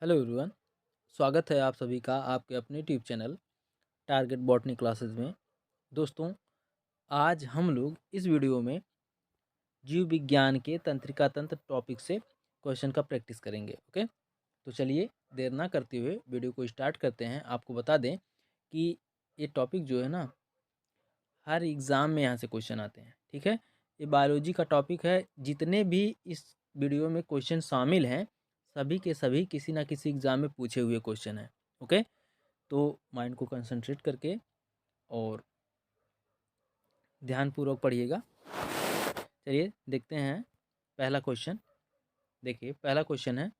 Hello everyone. स्वागत है आप सभी का आपके अपने YouTube channel target botany classes में। दोस्तों, आज हम लोग इस वीडियो में जीव विज्ञान के तंत्रिका तंत्र टॉपिक से क्वेश्चन का प्रैक्टिस करेंगे। ओके, तो चलिए देर ना करते हुए वीडियो को स्टार्ट करते हैं। आपको बता दें कि ये टॉपिक जो है ना, हर एग्ज़ाम में यहाँ से क्वेश्चन आते हैं। ठीक है, ये बायोलॉजी का टॉपिक है। जितने भी इस वीडियो में क्वेश्चन शामिल हैं, सभी के सभी किसी ना किसी एग्ज़ाम में पूछे हुए क्वेश्चन हैं। ओके, तो माइंड को कंसंट्रेट करके और ध्यानपूर्वक पढ़िएगा। चलिए देखते हैं पहला क्वेश्चन। देखिए, पहला क्वेश्चन है,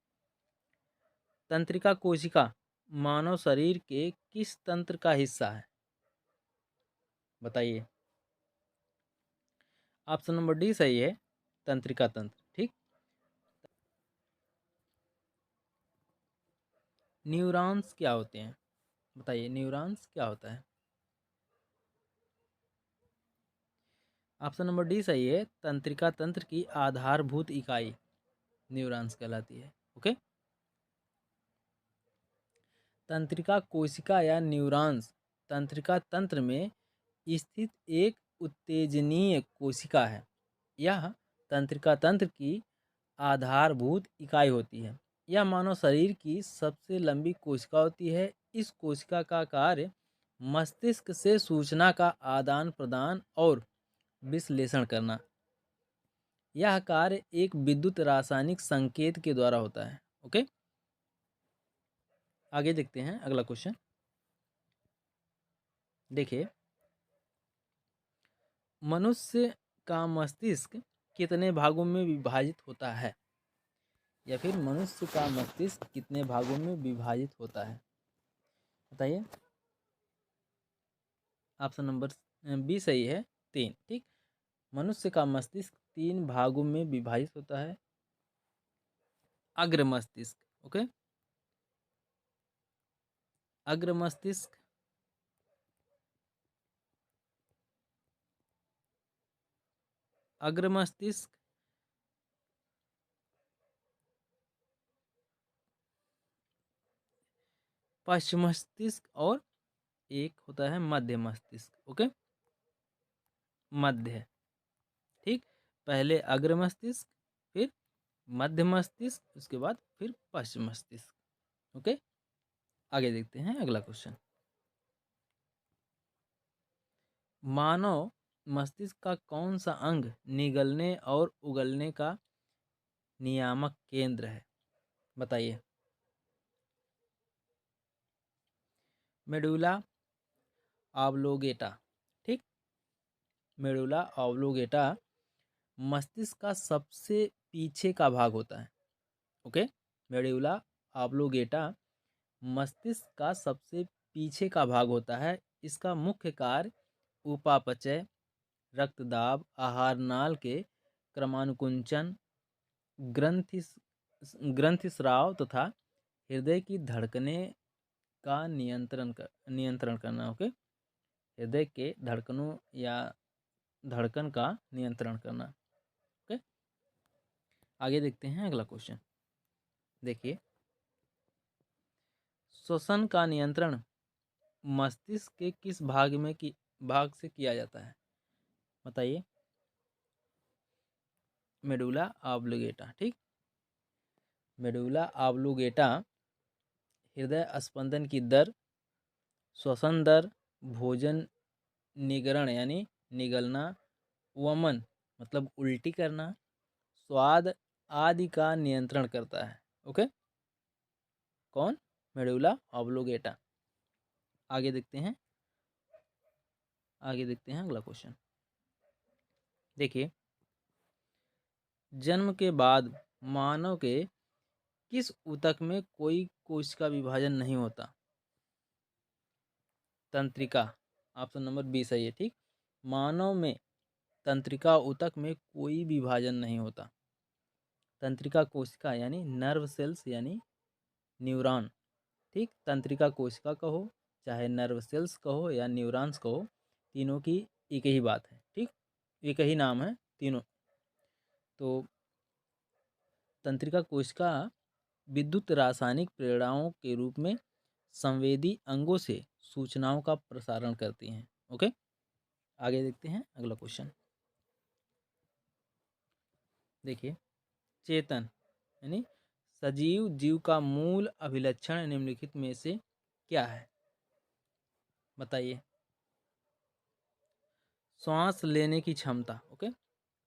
तंत्रिका कोशिका मानव शरीर के किस तंत्र का हिस्सा है? बताइए। ऑप्शन नंबर डी सही है, तंत्रिका तंत्र। ठीक। न्यूरॉन्स क्या होते हैं? बताइए, न्यूरॉन्स क्या होता है? ऑप्शन नंबर डी सही है, तंत्रिका तंत्र की आधारभूत इकाई न्यूरॉन्स कहलाती है। ओके, तंत्रिका कोशिका या न्यूरॉन्स तंत्रिका तंत्र में स्थित एक उत्तेजनीय कोशिका है। यह तंत्रिका तंत्र की आधारभूत इकाई होती है। यह मानव शरीर की सबसे लंबी कोशिका होती है। इस कोशिका का कार्य मस्तिष्क से सूचना का आदान प्रदान और विश्लेषण करना। यह कार्य एक विद्युत रासायनिक संकेत के द्वारा होता है। ओके, आगे देखते हैं अगला क्वेश्चन। देखिए, मनुष्य का मस्तिष्क कितने भागों में विभाजित होता है? या फिर मनुष्य का मस्तिष्क कितने भागों में विभाजित होता है? बताइए। ऑप्शन नंबर बी सही है, 3। ठीक, मनुष्य का मस्तिष्क 3 भागों में विभाजित होता है। अग्र मस्तिष्क, ओके, अग्र मस्तिष्क, अग्र मस्तिष्क, पश्चिम मस्तिष्क और एक होता है मध्य मस्तिष्क। ओके, मध्य। ठीक, पहले अग्र मस्तिष्क, फिर मध्य मस्तिष्क, उसके बाद फिर पश्चिम मस्तिष्क। ओके, आगे देखते हैं अगला क्वेश्चन। मानव मस्तिष्क का कौन सा अंग निगलने और उगलने का नियामक केंद्र है? बताइए। मेडुला ऑब्लोगेटा। ठीक, मेडुला ऑब्लोगेटा मस्तिष्क का सबसे पीछे का भाग होता है। ओके, मेडुला ऑब्लोगेटा मस्तिष्क का सबसे पीछे का भाग होता है। इसका मुख्य कार्य उपापचय, रक्तदाब, आहार नाल के क्रमानुकुंचन, ग्रंथि ग्रंथि स्राव तथा हृदय की धड़कने का नियंत्रण करना। ओके, हृदय के धड़कनों या धड़कन का नियंत्रण करना। ओके, आगे देखते हैं अगला क्वेश्चन। देखिए, श्वसन का नियंत्रण मस्तिष्क के किस भाग से किया जाता है? बताइए। मेडुला ऑब्लोगेटा। ठीक, मेडुला ऑब्लोगेटा हृदय स्पंदन की दर, श्वसन दर, भोजन निगरण यानी निगलना, वमन मतलब उल्टी करना, स्वाद आदि का नियंत्रण करता है। ओके, कौन? मेडुला ऑब्लोगेटा। आगे देखते हैं, आगे देखते हैं अगला क्वेश्चन। देखिए, जन्म के बाद मानव के किस ऊतक में कोई कोशिका विभाजन नहीं होता? तंत्रिका। ऑप्शन नंबर बी सही है। ठीक, मानव में तंत्रिका ऊतक में कोई विभाजन नहीं होता। तंत्रिका कोशिका यानी नर्व सेल्स यानी न्यूरॉन। ठीक, तंत्रिका कोशिका कहो चाहे नर्व सेल्स कहो या न्यूरॉन्स कहो, तीनों की एक ही बात है। ठीक, एक ही नाम है तीनों। तो तंत्रिका कोशिका विद्युत रासायनिक प्रेरणाओं के रूप में संवेदी अंगों से सूचनाओं का प्रसारण करती हैं। ओके, आगे देखते हैं अगला क्वेश्चन। देखिए, चेतन यानी सजीव जीव का मूल अभिलक्षण निम्नलिखित में से क्या है? बताइए। श्वास लेने की क्षमता। ओके,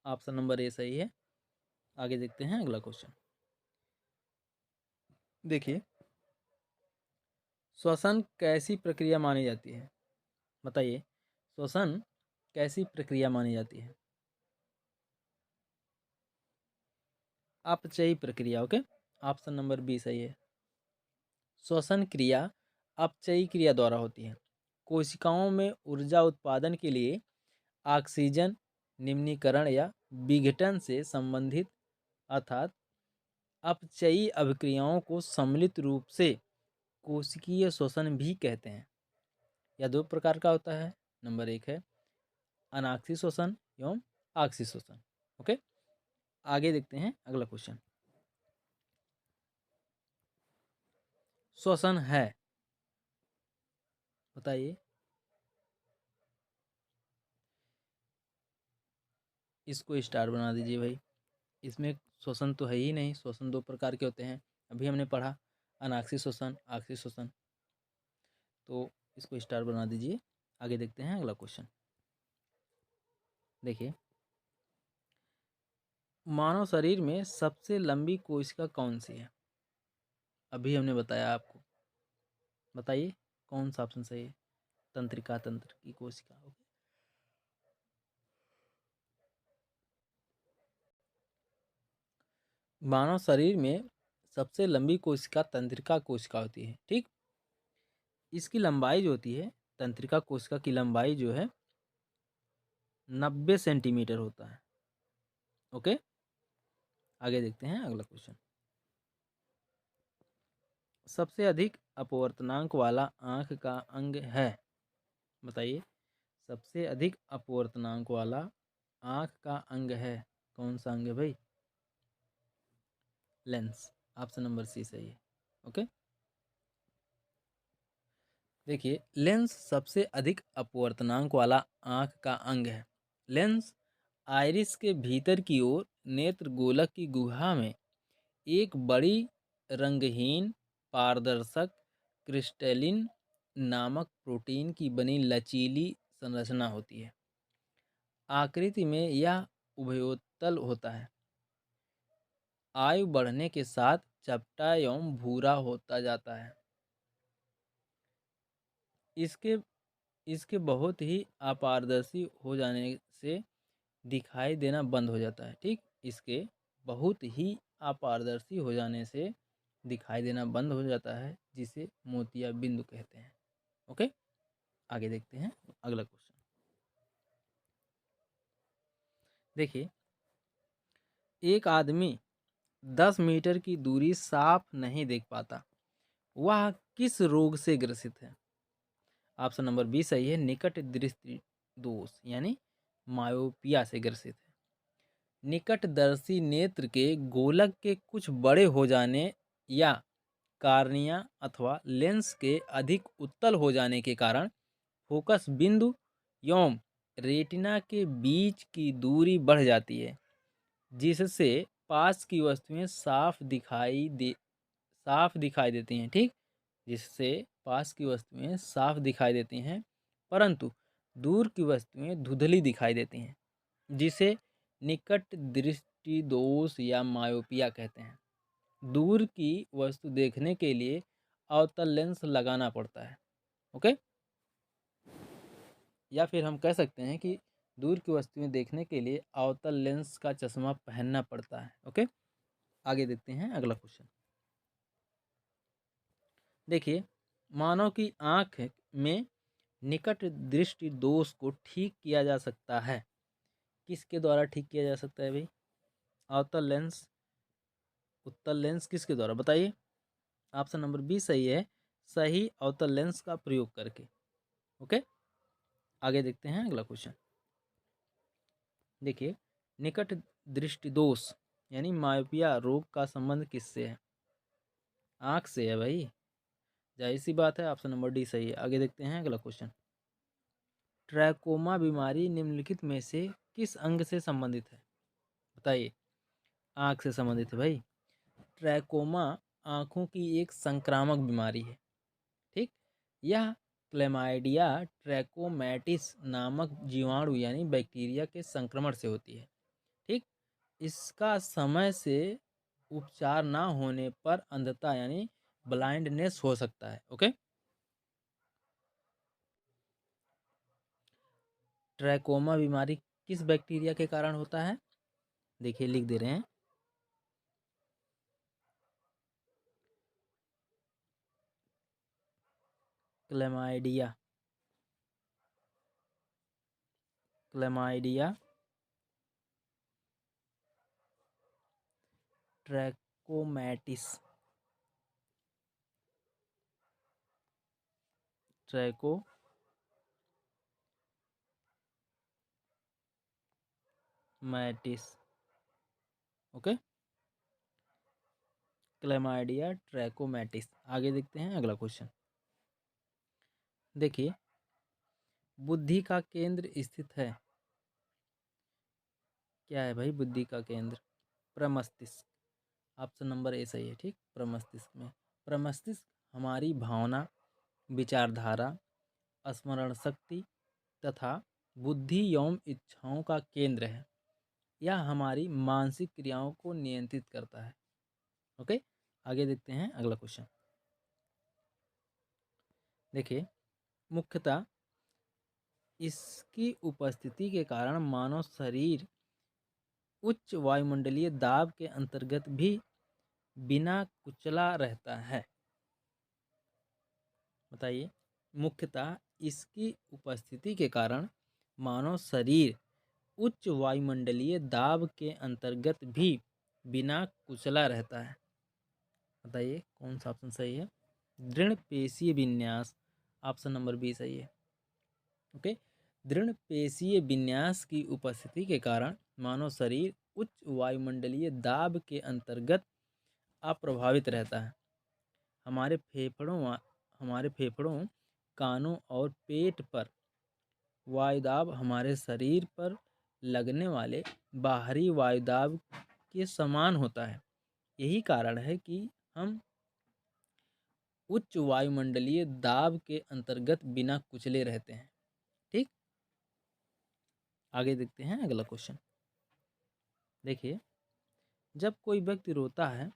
ऑप्शन नंबर ए सही है। आगे देखते हैं अगला क्वेश्चन। देखिए, श्वसन कैसी प्रक्रिया मानी जाती है? बताइए, श्वसन कैसी प्रक्रिया मानी जाती है? अपचयी प्रक्रिया। ओके, ऑप्शन नंबर बी सही है। श्वसन क्रिया अपचयी क्रिया द्वारा होती है। कोशिकाओं में ऊर्जा उत्पादन के लिए ऑक्सीजन निम्नीकरण या विघटन से संबंधित अर्थात अपचयी अभिक्रियाओं को सम्मिलित रूप से कोशिकीय श्वसन भी कहते हैं। यह दो प्रकार का होता है। नंबर एक है अनाक्षी श्वसन एवं आक्षी श्वसन। ओके, आगे देखते हैं अगला क्वेश्चन। श्वसन है, बताइए। इसको स्टार बना दीजिए भाई। इसमें श्वसन तो है ही नहीं। श्वसन दो प्रकार के होते हैं, अभी हमने पढ़ा, अनाक्षी श्वसन, आक्षी श्वसन। तो इसको स्टार बना दीजिए। आगे देखते हैं अगला क्वेश्चन। देखिए, मानव शरीर में सबसे लंबी कोशिका कौन सी है? अभी हमने बताया आपको, बताइए कौन सा ऑप्शन सही है? तंत्रिका तंत्र की कोशिका। ओके, मानव शरीर में सबसे लंबी कोशिका तंत्रिका कोशिका होती है। ठीक, इसकी लंबाई जो होती है, तंत्रिका कोशिका की लंबाई जो है 90 सेंटीमीटर होता है। ओके, आगे देखते हैं अगला क्वेश्चन। सबसे अधिक अपवर्तनांक वाला आंख का अंग है? बताइए, सबसे अधिक अपवर्तनांक वाला आंख का अंग है कौन सा अंग है भाई? लेंस, ऑप्शन नंबर सी सही है। ओके, देखिए, लेंस सबसे अधिक अपवर्तनांक वाला आंख का अंग है। लेंस आइरिस के भीतर की ओर नेत्र गोलक की गुहा में एक बड़ी रंगहीन पारदर्शक क्रिस्टलिन नामक प्रोटीन की बनी लचीली संरचना होती है। आकृति में यह उभयोतल होता है। आयु बढ़ने के साथ चपटा एवं भूरा होता जाता है। इसके इसके बहुत ही अपारदर्शी हो जाने से दिखाई देना बंद हो जाता है। ठीक, इसके बहुत ही अपारदर्शी हो जाने से दिखाई देना बंद हो जाता है, जिसे मोतिया बिंदु कहते हैं। ओके, आगे देखते हैं अगला क्वेश्चन। देखिए, एक आदमी 10 मीटर की दूरी साफ नहीं देख पाता, वह किस रोग से ग्रसित है? ऑप्शन नंबर बी सही है, निकट दृष्टि दोष यानी मायोपिया से ग्रसित है। निकटदर्शी नेत्र के गोलक के कुछ बड़े हो जाने या कार्निया अथवा लेंस के अधिक उत्तल हो जाने के कारण फोकस बिंदु एवं रेटिना के बीच की दूरी बढ़ जाती है, जिससे पास की वस्तुएं साफ दिखाई देती हैं। ठीक, जिससे पास की वस्तुएं साफ दिखाई देती हैं, परंतु दूर की वस्तुएं धुंधली दिखाई देती हैं, जिसे निकट दृष्टि दोष या मायोपिया कहते हैं। दूर की वस्तु देखने के लिए अवतल लेंस लगाना पड़ता है। ओके, या फिर हम कह सकते हैं कि दूर की वस्तुएं देखने के लिए अवतल लेंस का चश्मा पहनना पड़ता है। ओके, आगे देखते हैं अगला क्वेश्चन। देखिए, मानव की आंख में निकट दृष्टि दोष को ठीक किया जा सकता है। किसके द्वारा ठीक किया जा सकता है भाई? अवतल लेंस, उत्तल लेंस, किसके द्वारा? बताइए। ऑप्शन नंबर बी सही है, सही अवतल लेंस का प्रयोग करके। ओके, आगे देखते हैं अगला क्वेश्चन। देखिए, निकट दृष्टि दोष यानी मायोपिया रोग का संबंध किससे है? आँख से है भाई, जाहिर सी बात है। ऑप्शन नंबर डी सही है। आगे देखते हैं अगला क्वेश्चन। ट्रैकोमा बीमारी निम्नलिखित में से किस अंग से संबंधित है? बताइए। आँख से संबंधित है भाई। ट्रैकोमा आँखों की एक संक्रामक बीमारी है। ठीक, यह क्लेमाइडिया ट्रैकोमैटिस नामक जीवाणु यानी बैक्टीरिया के संक्रमण से होती है। ठीक, इसका समय से उपचार ना होने पर अंधता यानी ब्लाइंडनेस हो सकता है। ओके, ट्रैकोमा बीमारी किस बैक्टीरिया के कारण होता है? देखिए लिख दे रहे हैं। Chlamydia, chlamydia trachomatis, trachomatis. Okay, chlamydia trachomatis. आगे देखते हैं अगला क्वेश्चन। देखिए, बुद्धि का केंद्र स्थित है। क्या है भाई बुद्धि का केंद्र? प्रमस्तिष्क। ऑप्शन नंबर ए सही है। ठीक, प्रमस्तिष्क में। प्रमस्तिष्क हमारी भावना, विचारधारा, स्मरण शक्ति तथा बुद्धि एवं इच्छाओं का केंद्र है। यह हमारी मानसिक क्रियाओं को नियंत्रित करता है। ओके, आगे देखते हैं अगला क्वेश्चन। देखिए, मुख्यतः इसकी उपस्थिति के कारण मानव शरीर उच्च वायुमंडलीय दाब के अंतर्गत भी बिना कुचला रहता है। बताइए। मुख्यतः इसकी उपस्थिति के कारण मानव शरीर उच्च वायुमंडलीय दाब के अंतर्गत भी बिना कुचला रहता है। बताइए कौन सा ऑप्शन सही है? दृढ़ पेशीय विन्यास। ऑप्शन नंबर बी सही है। ओके, दृढ़ पेशीय विन्यास की उपस्थिति के कारण मानव शरीर उच्च वायुमंडलीय दाब के अंतर्गत अप्रभावित रहता है। हमारे फेफड़ों, कानों और पेट पर वायुदाब हमारे शरीर पर लगने वाले बाहरी वायुदाब के समान होता है। यही कारण है कि हम उच्च वायुमंडलीय दाब के अंतर्गत बिना कुचले रहते हैं। ठीक, आगे देखते हैं अगला क्वेश्चन। देखिए, जब कोई व्यक्ति रोता है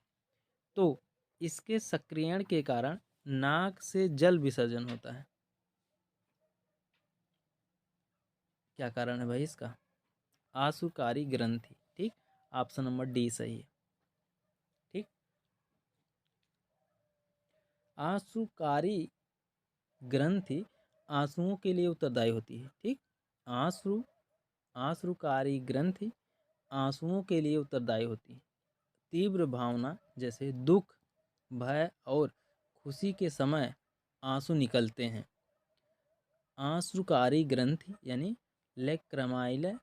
तो इसके सक्रियण के कारण नाक से जल विसर्जन होता है। क्या कारण है भाई इसका? आंसुकारी ग्रंथि। ठीक, ऑप्शन नंबर डी सही है। ठीक, आंसुकारी ग्रंथि आंसुओं के लिए उत्तरदायी होती है। ठीक, आंसू आंसुकारी ग्रंथि आंसुओं के लिए उत्तरदायी होती है। तीव्र भावना जैसे दुख, भय और खुशी के समय आंसू निकलते हैं। आंसुकारी ग्रंथि यानी लेक्रामाइल,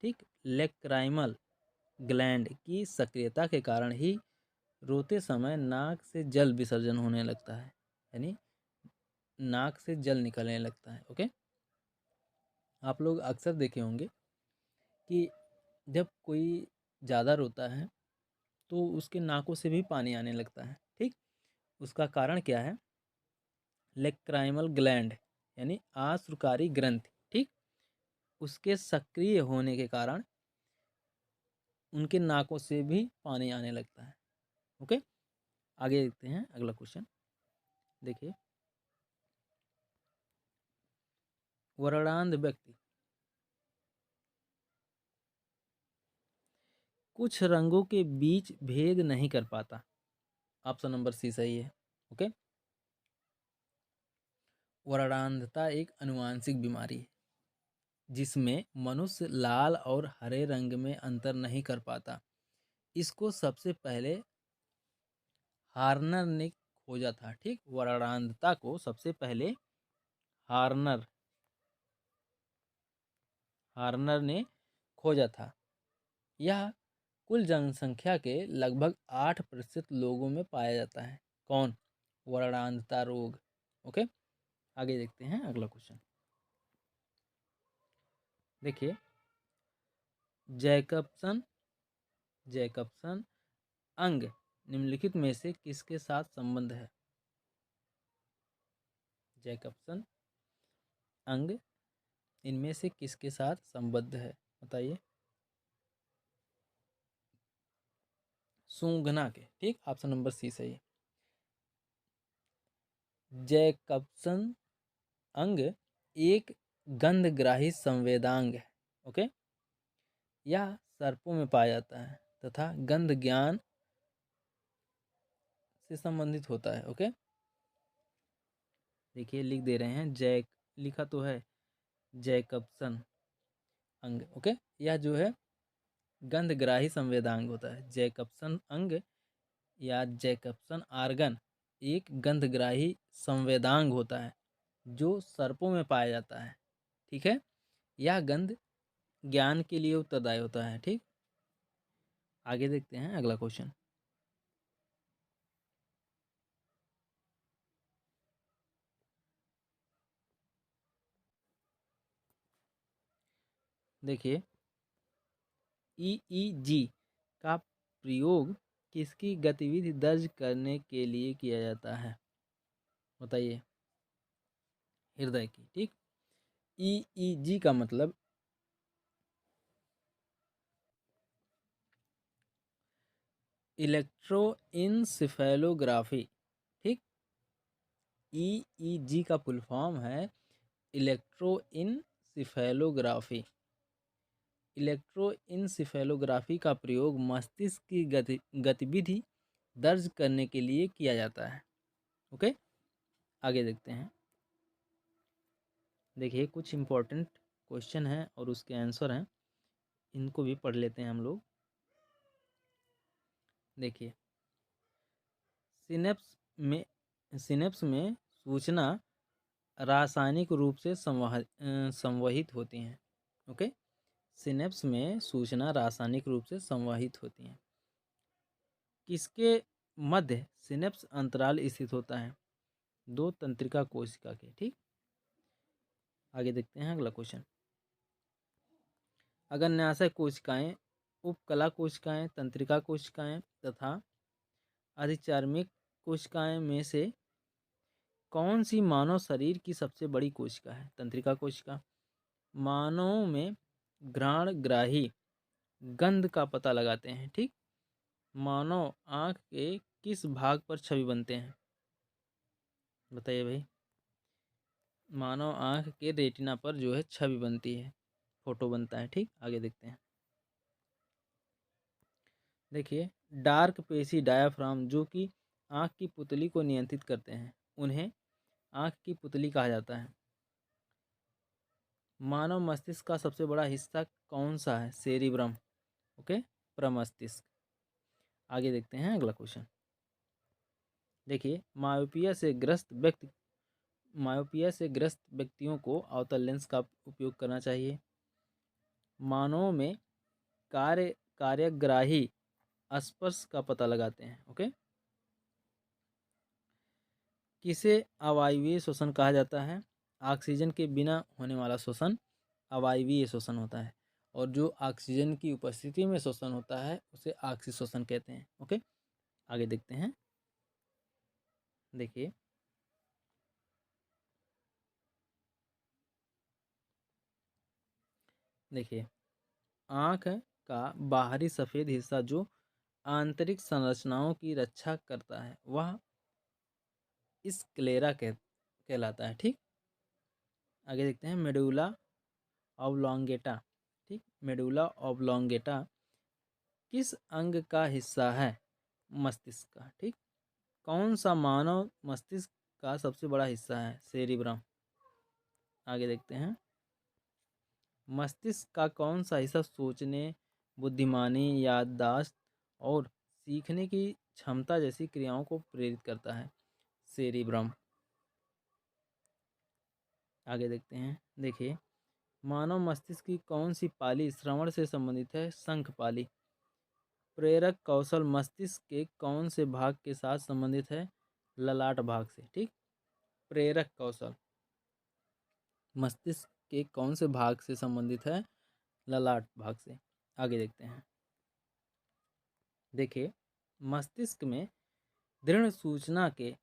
ठीक, लेक्राइमल ग्लैंड की सक्रियता के कारण ही रोते समय नाक से जल विसर्जन होने लगता है, यानी नाक से जल निकलने लगता है। ओके, आप लोग अक्सर देखे होंगे कि जब कोई ज़्यादा रोता है तो उसके नाकों से भी पानी आने लगता है। ठीक, उसका कारण क्या है? लेक्राइमल ग्लैंड यानी आंसुकारी ग्रंथि। ठीक, उसके सक्रिय होने के कारण उनके नाकों से भी पानी आने लगता है। ओके, आगे देखते हैं अगला क्वेश्चन। देखिए, वर्णांध व्यक्ति कुछ रंगों के बीच भेद नहीं कर पाता। ऑप्शन नंबर सी सही है। ओके, वर्णांधता एक अनुवांशिक बीमारी है जिसमें मनुष्य लाल और हरे रंग में अंतर नहीं कर पाता। इसको सबसे पहले हार्नर ने खोजा था। ठीक, वर्णांधता को सबसे पहले हार्नर हार्नर ने खोजा था। यह कुल जनसंख्या के लगभग 8% लोगों में पाया जाता है। कौन? वर्णांधता रोग। ओके, आगे देखते हैं अगला क्वेश्चन। देखिए, जैकबसन जैकबसन अंग निम्नलिखित में से किसके साथ संबंध है? जैकबसन अंग इनमें से किसके साथ संबद्ध है, बताइए। सूंघना के, ठीक, ऑप्शन नंबर सी सही है। जैकबसन अंग एक गंधग्राही संवेदांग है। ओके, यह सर्पों में पाया जाता है तथा गंध ज्ञान से संबंधित होता है। ओके, देखिए लिख दे रहे हैं, जैक लिखा तो है जैकबसन अंग। ओके, यह जो है गंधग्राही संवेदांग होता है। जैकबसन अंग या जैकबसन आर्गन एक गंधग्राही संवेदांग होता है जो सर्पों में पाया जाता है। ठीक है, यह गंध ज्ञान के लिए उत्तरदायी होता है। ठीक, आगे देखते हैं अगला क्वेश्चन। देखिए, ईईजी का प्रयोग किसकी गतिविधि दर्ज करने के लिए किया जाता है, बताइए। हृदय की। ठीक, ईईजी का मतलब इलेक्ट्रोइंसेफेलोग्राफी। ठीक, ईईजी का फुल फॉर्म है इलेक्ट्रोइंसेफेलोग्राफी। इलेक्ट्रोइंसेफेलोग्राफी का प्रयोग मस्तिष्क की गतिविधि दर्ज करने के लिए किया जाता है। ओके, आगे देखते हैं। देखिए, कुछ इम्पोर्टेंट क्वेश्चन हैं और उसके आंसर हैं, इनको भी पढ़ लेते हैं हम लोग। देखिए, सिनेप्स में सूचना रासायनिक रूप से संवहित होती हैं। ओके, सिनेप्स में सूचना रासायनिक रूप से संवहित होती हैं। किसके मध्य सिनेप्स अंतराल स्थित होता है? दो तंत्रिका कोशिका के। ठीक, आगे देखते हैं अगला क्वेश्चन। अगर न्यासाय कोशिकाएं, उपकला कोशिकाएं, तंत्रिका कोशिकाएं तथा अधिचार्मिक कोशिकाएं में से कौन सी मानव शरीर की सबसे बड़ी कोशिका है? तंत्रिका कोशिका। मानव में घ्राणग्राही गंध का पता लगाते हैं। ठीक, मानव आँख के किस भाग पर छवि बनते हैं, बताइए भाई। मानव आँख के रेटिना पर जो है छवि बनती है, फोटो बनता है। ठीक, आगे देखते हैं। देखिए, डार्क पेशी डायाफ्राम जो कि आँख की पुतली को नियंत्रित करते हैं, उन्हें आँख की पुतली कहा जाता है। मानव मस्तिष्क का सबसे बड़ा हिस्सा कौन सा है? सेरिब्रम। ओके, प्रमस्तिष्क। आगे देखते हैं अगला क्वेश्चन। देखिए, मायोपिया से ग्रस्त व्यक्तियों को अवतल लेंस का उपयोग करना चाहिए। मानव में कार्यग्राही स्पर्श का पता लगाते हैं। ओके, किसे अवायवीय श्वसन कहा जाता है? ऑक्सीजन के बिना होने वाला श्वसन अवायवीय श्वसन होता है, और जो ऑक्सीजन की उपस्थिति में श्वसन होता है उसे ऑक्सीश्वसन कहते हैं। ओके, आगे देखते हैं। देखिए, आँख का बाहरी सफ़ेद हिस्सा जो आंतरिक संरचनाओं की रक्षा करता है वह स्क्लेरा कहलाता है। ठीक, आगे देखते हैं। Medulla oblongata. ठीक, मेडुला ऑब्लोंगेटा किस अंग का हिस्सा है? मस्तिष्क का। ठीक, कौन सा मानव मस्तिष्क का सबसे बड़ा हिस्सा है? सेरिब्रम। आगे देखते हैं। मस्तिष्क का कौन सा हिस्सा सोचने, बुद्धिमानी, याददाश्त और सीखने की क्षमता जैसी क्रियाओं को प्रेरित करता है? सेरिब्रम। आगे देखते हैं। देखिए, मानव मस्तिष्क की कौन सी पाली श्रवण से संबंधित है? शंख पाली। प्रेरक कौशल मस्तिष्क के कौन से भाग के साथ संबंधित है? ललाट भाग से। ठीक, प्रेरक कौशल मस्तिष्क के कौन से भाग से संबंधित है? ललाट भाग से। आगे देखते हैं। देखिए, मस्तिष्क में दृढ़ सूचना के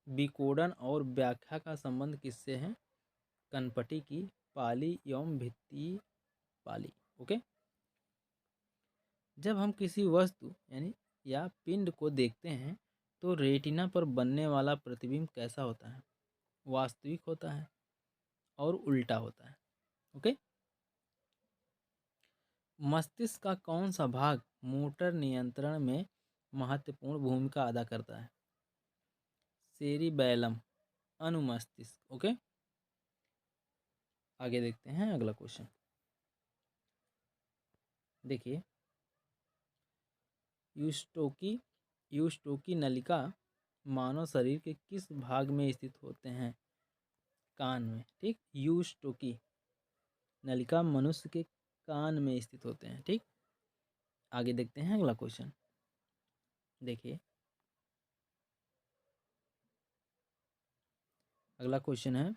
विकोडन और व्याख्या का संबंध किससे है? कनपटी की पाली एवं भित्ति पाली। ओके, जब हम किसी वस्तु यानी या पिंड को देखते हैं तो रेटिना पर बनने वाला प्रतिबिंब कैसा होता है? वास्तविक होता है और उल्टा होता है। ओके, मस्तिष्क का कौन सा भाग मोटर नियंत्रण में महत्वपूर्ण भूमिका अदा करता है? सेरिबैलम, अनुमस्तिष्क। ओके, आगे देखते हैं अगला क्वेश्चन। देखिए, यूस्टोकी यूस्टोकी नलिका मानव शरीर के किस भाग में स्थित होते हैं? कान में। ठीक, यूस्टोकी नलिका मनुष्य के कान में स्थित होते हैं। ठीक, आगे देखते हैं अगला क्वेश्चन। देखिए, अगला क्वेश्चन है,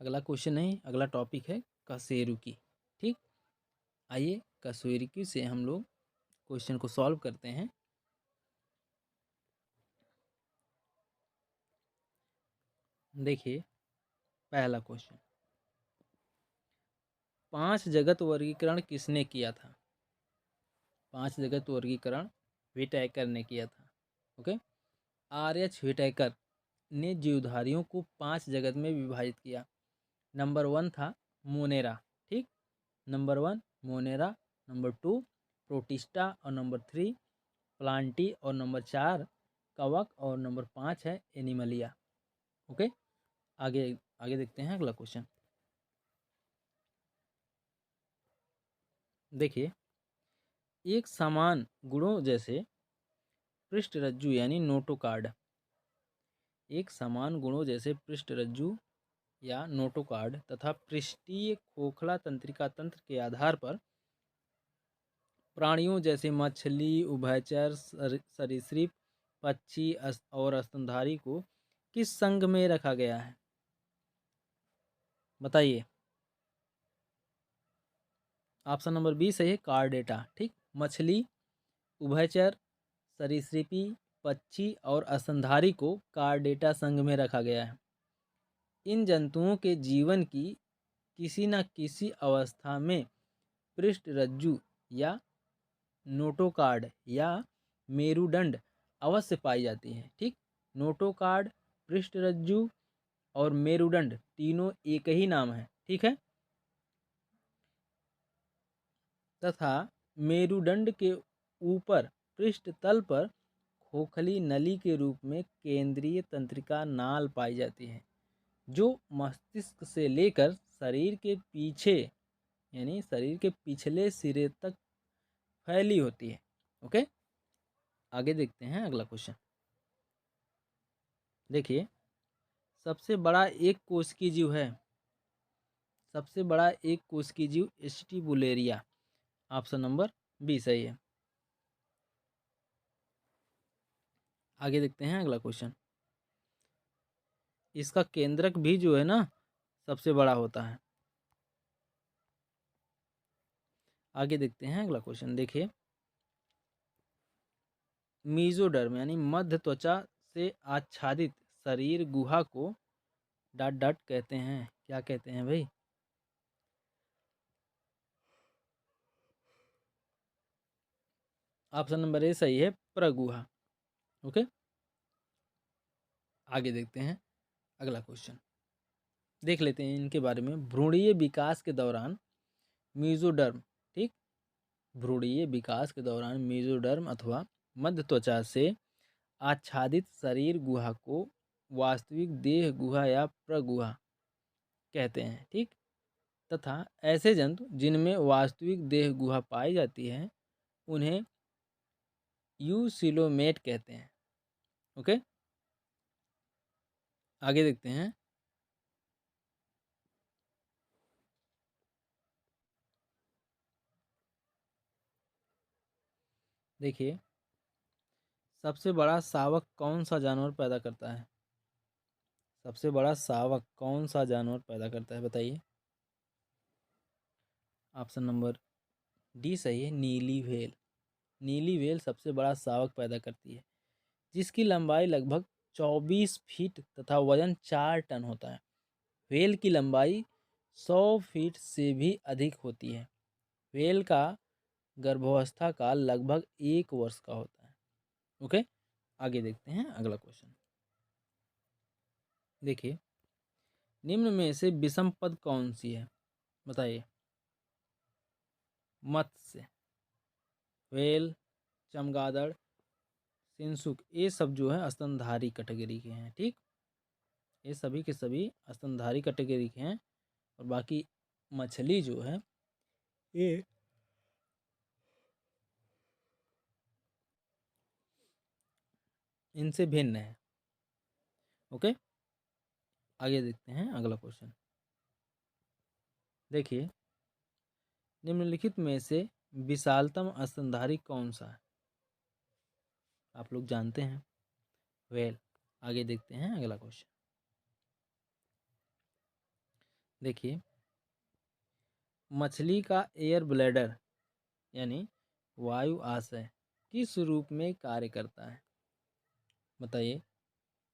अगला क्वेश्चन नहीं, अगला टॉपिक है कशेरुकी। ठीक, आइए कशेरुकी से हम लोग क्वेश्चन को सॉल्व करते हैं। देखिए, पहला क्वेश्चन, 5 जगत वर्गीकरण किसने किया था? 5 जगत वर्गीकरण व्हिटेकर ने किया था। Okay, RH. व्हिटेकर ने जीवधारियों को 5 जगत में विभाजित किया। नंबर 1 था मोनेरा। ठीक, नंबर 1 मोनेरा, नंबर 2 प्रोटिस्टा और नंबर 3 प्लांटी और नंबर 4 कवक और नंबर 5 है एनिमलिया। ओके, आगे आगे देखते हैं अगला क्वेश्चन। देखिए, एक समान गुणों जैसे पृष्ठरज्जु यानी नोटोकार्ड, एक समान गुणों जैसे पृष्ठरज्जु या नोटोकार्ड तथा पृष्ठीय खोखला तंत्रिका तंत्र के आधार पर प्राणियों जैसे मछली, उभयचर, सरीसृप, पक्षी और स्तनधारी को किस संघ में रखा गया है? बताइए। ऑप्शन नंबर बी सही है, कार्डेटा। ठीक, मछली, उभयचर, सरीसृपी, पक्षी और स्तनधारी को कार्डेटा संघ में रखा गया है। इन जंतुओं के जीवन की किसी न किसी अवस्था में पृष्ठरज्जु या नोटोकार्ड या मेरुदंड अवश्य पाई जाती है। ठीक, नोटोकार्ड, पृष्ठरज्जु और मेरुदंड तीनों एक ही नाम है। ठीक है, तथा मेरुदंड के ऊपर पृष्ठ तल पर खोखली नली के रूप में केंद्रीय तंत्रिका नाल पाई जाती है जो मस्तिष्क से लेकर शरीर के पीछे यानी शरीर के पिछले सिरे तक फैली होती है। ओके, आगे देखते हैं अगला क्वेश्चन। देखिए, सबसे बड़ा एक कोशिकीय जीव है, सबसे बड़ा एक कोशिकीय जीव एस्टिबुलेरिया। ऑप्शन नंबर बी सही है। आगे देखते हैं अगला क्वेश्चन। इसका केंद्रक भी जो है ना सबसे बड़ा होता है। आगे देखते हैं अगला क्वेश्चन। देखिए, मीजोडर्म यानी मध्य त्वचा से आच्छादित शरीर गुहा को डॉट डॉट कहते हैं। क्या कहते हैं भाई? ऑप्शन नंबर ए सही है, प्रगुहा। ओके, आगे देखते हैं अगला क्वेश्चन। देख लेते हैं इनके बारे में। भ्रूणीय विकास के दौरान मीजोडर्म, ठीक, भ्रूणीय विकास के दौरान मीजोडर्म अथवा मध्य त्वचा से आच्छादित शरीर गुहा को वास्तविक देह गुहा या प्रगुहा कहते हैं। ठीक, तथा ऐसे जंतु जिनमें वास्तविक देह गुहा पाई जाती है उन्हें यूसिलोमेट कहते हैं। ओके, आगे देखते हैं। देखिए, सबसे बड़ा शावक कौन सा जानवर पैदा करता है? सबसे बड़ा शावक कौन सा जानवर पैदा करता है, बताइए। ऑप्शन नंबर डी सही है, नीली व्हेल। नीली व्हेल सबसे बड़ा शावक पैदा करती है, जिसकी लंबाई लगभग 24 फीट तथा वजन 4 टन होता है। व्हेल की लंबाई 100 फीट से भी अधिक होती है। व्हेल का गर्भावस्था काल लगभग 1 वर्ष का होता है। ओके, आगे देखते हैं अगला क्वेश्चन। देखिए, निम्न में से विषम पद कौन सी है, बताइए। मत्स्य, व्हेल, चमगादड़, सिंसुक, ये सब जो है स्तनधारी कैटेगरी के हैं। ठीक, ये सभी के सभी स्तनधारी कैटेगरी के हैं। और बाकी मछली जो है ये इनसे भिन्न है। ओके, आगे देखते हैं अगला क्वेश्चन। देखिए, निम्नलिखित में से विशालतम स्तनधारी कौन सा है? आप लोग जानते हैं, व्हेल। आगे देखते हैं अगला क्वेश्चन। देखिए, मछली का एयर ब्लैडर यानी वायु आशय किस रूप में कार्य करता है, बताइए।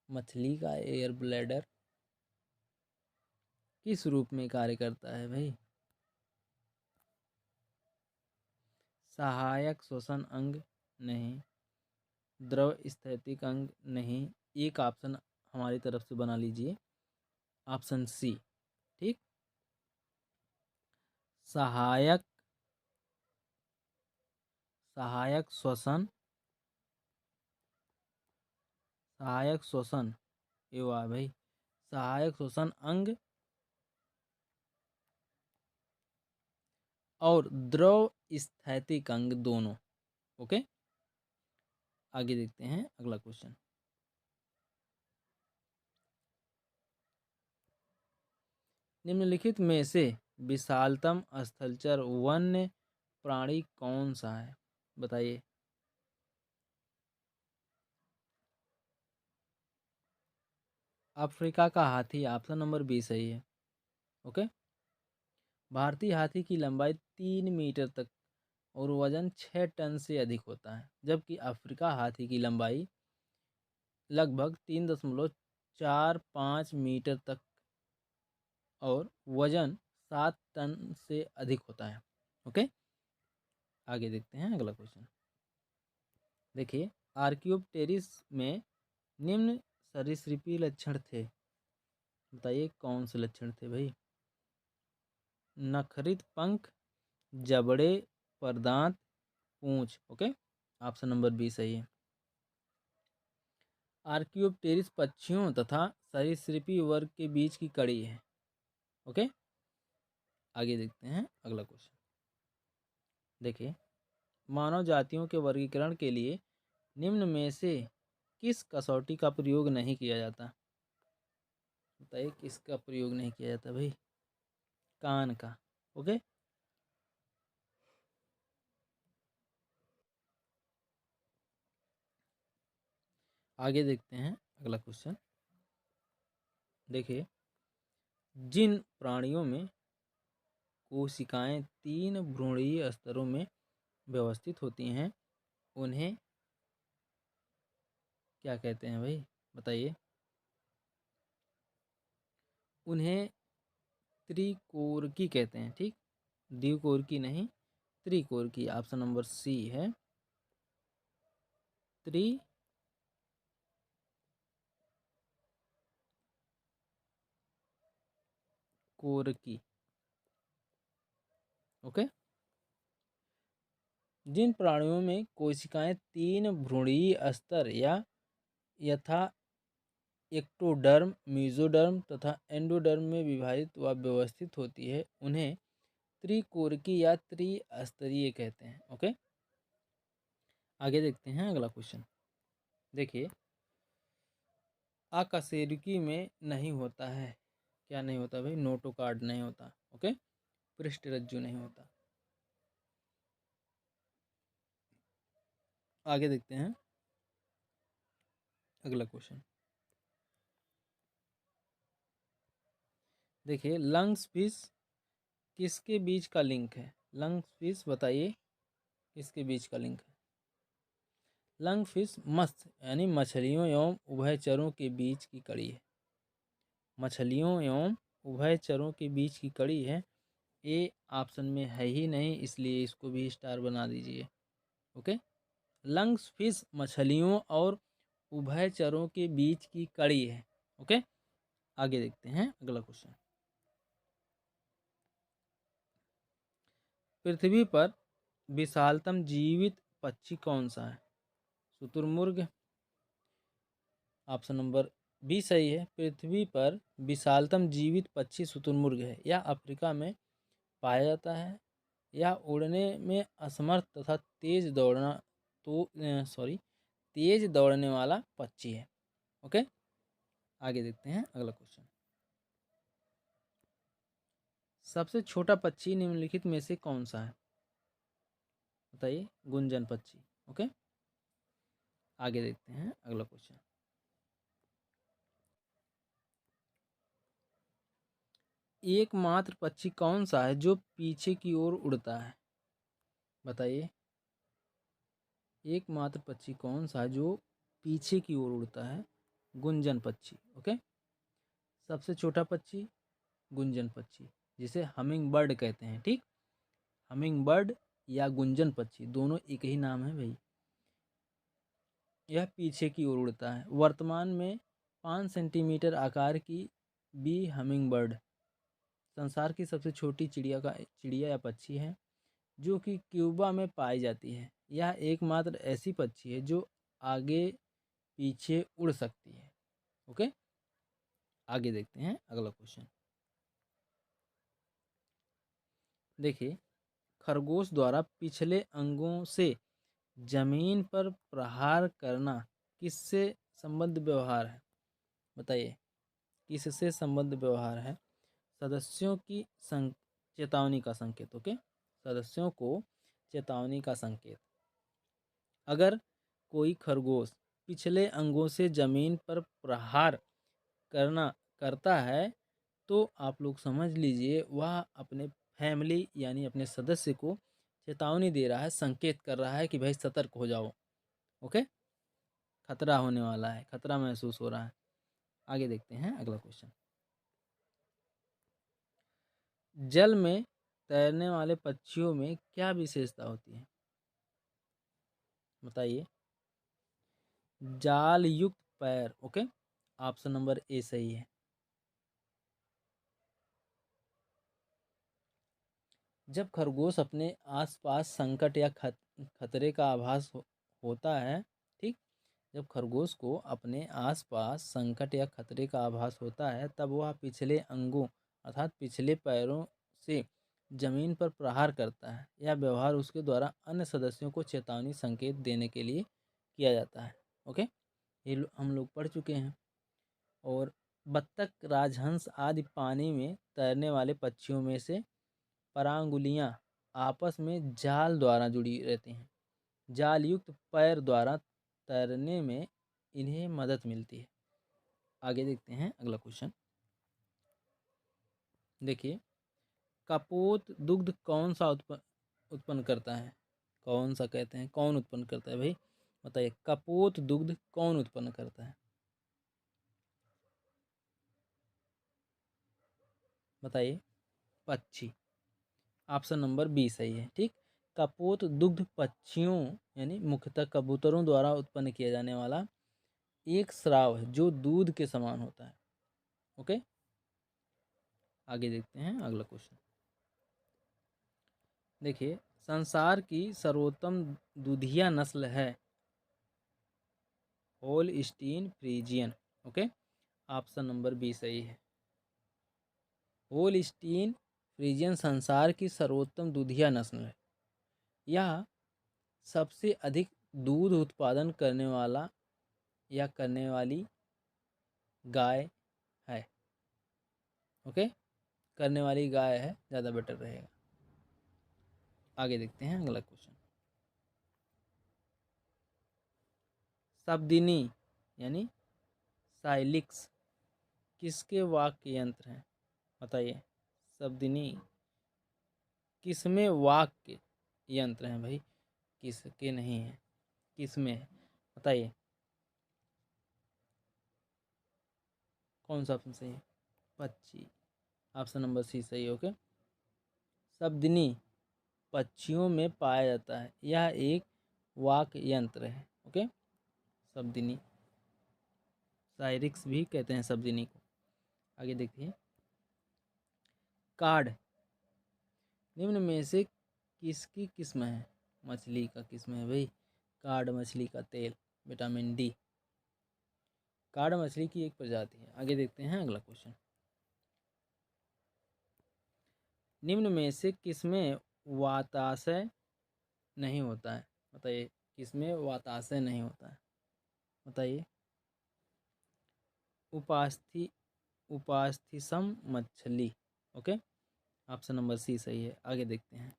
मछली का एयर ब्लैडर किस रूप में कार्य करता है भाई? सहायक श्वसन अंग नहीं, द्रव स्थैतिक अंग नहीं। एक ऑप्शन हमारी तरफ से बना लीजिए, ऑप्शन सी। ठीक, सहायक सहायक श्वसन सहायक श्वसन एवं भाई सहायक श्वसन अंग और द्रव स्थैतिक अंग दोनों। ओके, आगे देखते हैं अगला क्वेश्चन। निम्नलिखित में से विशालतम स्थलचर वन्य प्राणी कौन सा है, बताइए। अफ्रीका का हाथी, ऑप्शन नंबर बी सही है। ओके, भारतीय हाथी की लंबाई 3 मीटर तक और वजन 6 टन से अधिक होता है, जबकि अफ्रीका हाथी की लंबाई लगभग 3.45 मीटर तक और वजन 7 टन से अधिक होता है। ओके, आगे देखते हैं अगला क्वेश्चन। देखिए, आर्क्योप्टेरिस में निम्न सरीसृपी लक्षण थे, बताइए कौन से लक्षण थे भाई। नखरित पंख, जबड़े पर दांत, पूंछ। ओके, ऑप्शन नंबर बी सही है। आर्क्योप्टेरिस पक्षियों तथा सरीसृपी वर्ग के बीच की कड़ी है। ओके, आगे देखते हैं अगला क्वेश्चन। देखिए, मानव जातियों के वर्गीकरण के लिए निम्न में से किस कसौटी का प्रयोग नहीं किया जाता, बताइए किसका प्रयोग नहीं किया जाता भाई। कान का। ओके, आगे देखते हैं अगला क्वेश्चन। देखिए, जिन प्राणियों में कोशिकाएं 3 भ्रूणीय स्तरों में व्यवस्थित होती हैं उन्हें क्या कहते हैं भाई, बताइए। उन्हें त्रिकोरकी कहते हैं। ठीक, द्विकोरकी नहीं, त्रिकोरकी। ऑप्शन नंबर सी है, त्रिकोरकी। ओके, जिन प्राणियों में कोशिकाएं 3 भ्रूणीय स्तर या यथा एक्टोडर्म, मेसोडर्म तथा एंडोडर्म में विभाजित व व्यवस्थित होती है उन्हें त्रिकोरकी या त्रिस्तरीय कहते हैं। ओके, आगे देखते हैं अगला क्वेश्चन। देखिए, अकशेरुकी में नहीं होता है, क्या नहीं होता भाई, नोटोकार्ड नहीं होता। ओके, पृष्ठरज्जु नहीं होता। आगे देखते हैं अगला क्वेश्चन देखिए, लंग्स फिश किसके बीच का लिंक है? लंग्स फिश बताइए किसके बीच का लिंक है? लंग फिश मत्स्य यानी मछलियों एवं उभयचरों के बीच की कड़ी है। मछलियों एवं उभयचरों के बीच की कड़ी है। ए ऑप्शन में है ही नहीं, इसलिए इसको भी स्टार बना दीजिए। ओके, लंग्स फिश मछलियों और उभयचरों के बीच की कड़ी है। ओके, आगे देखते हैं अगला क्वेश्चन। पृथ्वी पर विशालतम जीवित पक्षी कौन सा है? शुतुरमुर्ग। ऑप्शन नंबर बी सही है। पृथ्वी पर विशालतम जीवित पक्षी शुतुरमुर्ग है। यह अफ्रीका में पाया जाता है। यह उड़ने में असमर्थ तथा तेज दौड़ने वाला पक्षी है। ओके, आगे देखते हैं अगला क्वेश्चन। सबसे छोटा पक्षी निम्नलिखित में से कौन सा है? बताइए। गुंजन पक्षी। ओके, आगे देखते हैं अगला क्वेश्चन। एकमात्र पक्षी कौन सा है जो पीछे की ओर उड़ता है? बताइए। एकमात्र पक्षी कौन सा है जो पीछे की ओर उड़ता है? गुंजन पक्षी। ओके, सबसे छोटा पक्षी गुंजन पक्षी, जिसे हमिंग बर्ड कहते हैं। ठीक, हमिंग बर्ड या गुंजन पक्षी दोनों एक ही नाम है भाई। यह पीछे की ओर उड़ता है। वर्तमान में 5 सेंटीमीटर आकार की बी हमिंग बर्ड संसार की सबसे छोटी चिड़िया या पक्षी है, जो कि क्यूबा में पाई जाती है। यह एकमात्र ऐसी पक्षी है जो आगे पीछे उड़ सकती है। ओके, आगे देखते हैं अगला क्वेश्चन। देखिए, खरगोश द्वारा पिछले अंगों से जमीन पर प्रहार करना किससे संबद्ध व्यवहार है? बताइए, किससे संबद्ध व्यवहार है? सदस्यों की चेतावनी का संकेत। ओके, सदस्यों को चेतावनी का संकेत। अगर कोई खरगोश पिछले अंगों से जमीन पर प्रहार करता है तो आप लोग समझ लीजिए वह अपने फैमिली यानी अपने सदस्य को चेतावनी दे रहा है, संकेत कर रहा है कि भाई सतर्क हो जाओ। ओके, खतरा होने वाला है, खतरा महसूस हो रहा है। आगे देखते हैं अगला क्वेश्चन। जल में तैरने वाले पक्षियों में क्या विशेषता होती है? बताइए। जाल युक्त पैर। ओके, ऑप्शन नंबर ए सही है। जब खरगोश अपने आसपास संकट या खतरे का आभास होता है, ठीक, जब खरगोश को अपने आसपास संकट या खतरे का आभास होता है तब वह पिछले अंगों अर्थात पिछले पैरों से जमीन पर प्रहार करता है। यह व्यवहार उसके द्वारा अन्य सदस्यों को चेतावनी संकेत देने के लिए किया जाता है। ओके, ये हम लोग पढ़ चुके हैं। और बत्तख, राजहंस आदि पानी में तैरने वाले पक्षियों में से परांगुलियां आपस में जाल द्वारा जुड़ी रहती हैं। जाल युक्त पैर द्वारा तैरने में इन्हें मदद मिलती है। आगे देखते हैं अगला क्वेश्चन। देखिए, कपोत दुग्ध कौन सा उत्पन्न करता है? कौन सा कहते हैं, कौन उत्पन्न करता है भाई? बताइए, कपोत दुग्ध कौन उत्पन्न करता है? बताइए। पक्षी। ऑप्शन नंबर बी सही है। ठीक, कपोत दुग्ध पक्षियों यानी मुख्यतः कबूतरों द्वारा उत्पन्न किया जाने वाला एक स्राव है जो दूध के समान होता है। ओके, आगे देखते हैं अगला क्वेश्चन। देखिए, संसार की सर्वोत्तम दूधिया नस्ल है Holstein Friesian. Okay, option number B सही है। होलस्टीन फ्रीजियन संसार की सर्वोत्तम दूधिया नस्ल है। यह सबसे अधिक दूध उत्पादन करने वाली गाय है। ओके, करने वाली गाय है, ज़्यादा बेटर रहेगा। आगे देखते हैं अगला क्वेश्चन। शब्दिनी यानी साइलिक्स किसके वाक्य यंत्र हैं? बताइए। शब्दिनी किसमें वाक्य यंत्र हैं भाई? किसके नहीं है, किसमें है? बताइए कौन सा ऑप्शन सही है? पक्षी, ऑप्शन नंबर सी सही है। ओके, शब्दिनी पक्षियों में पाया जाता है, यह एक वाक्य यंत्र है। ओके, शब्दिनी, साइरिक्स भी कहते हैं शब्दिनी को। आगे देखिए, कार्ड निम्न में से किसकी किस्म है? मछली का किस्म है भाई, कार्ड मछली का तेल, विटामिन डी। कार्ड मछली की एक प्रजाति है। आगे देखते हैं अगला क्वेश्चन। निम्न में से किसमें वाताशय नहीं होता है? बताइए किसमें वाताशय नहीं होता है? बताइए। उपास्थि उपास्थिसम मछली। ओके, ऑप्शन नंबर सी सही है। आगे देखते हैं।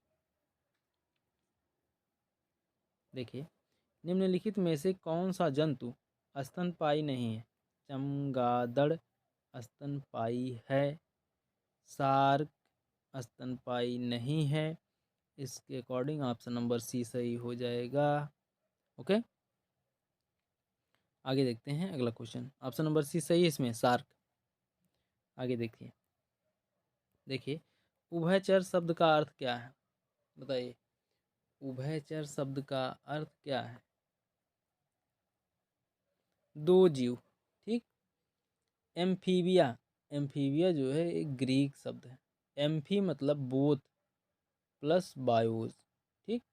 देखिए, निम्नलिखित में से कौन सा जंतु स्तनपायी नहीं है? चमगादड़ स्तनपायी है, शार्क स्तनपायी नहीं है। इसके अकॉर्डिंग ऑप्शन नंबर सी सही हो जाएगा। ओके, आगे देखते हैं अगला क्वेश्चन। ऑप्शन नंबर सी सही है इसमें, शार्क। आगे देखिए। देखिए, उभयचर शब्द का अर्थ क्या है? बताइए, उभयचर शब्द का अर्थ क्या है? दो जीव, ठीक। एम्फीबिया, एम्फीबिया जो है एक ग्रीक शब्द है। एम्फी मतलब बोथ प्लस बायोज, ठीक।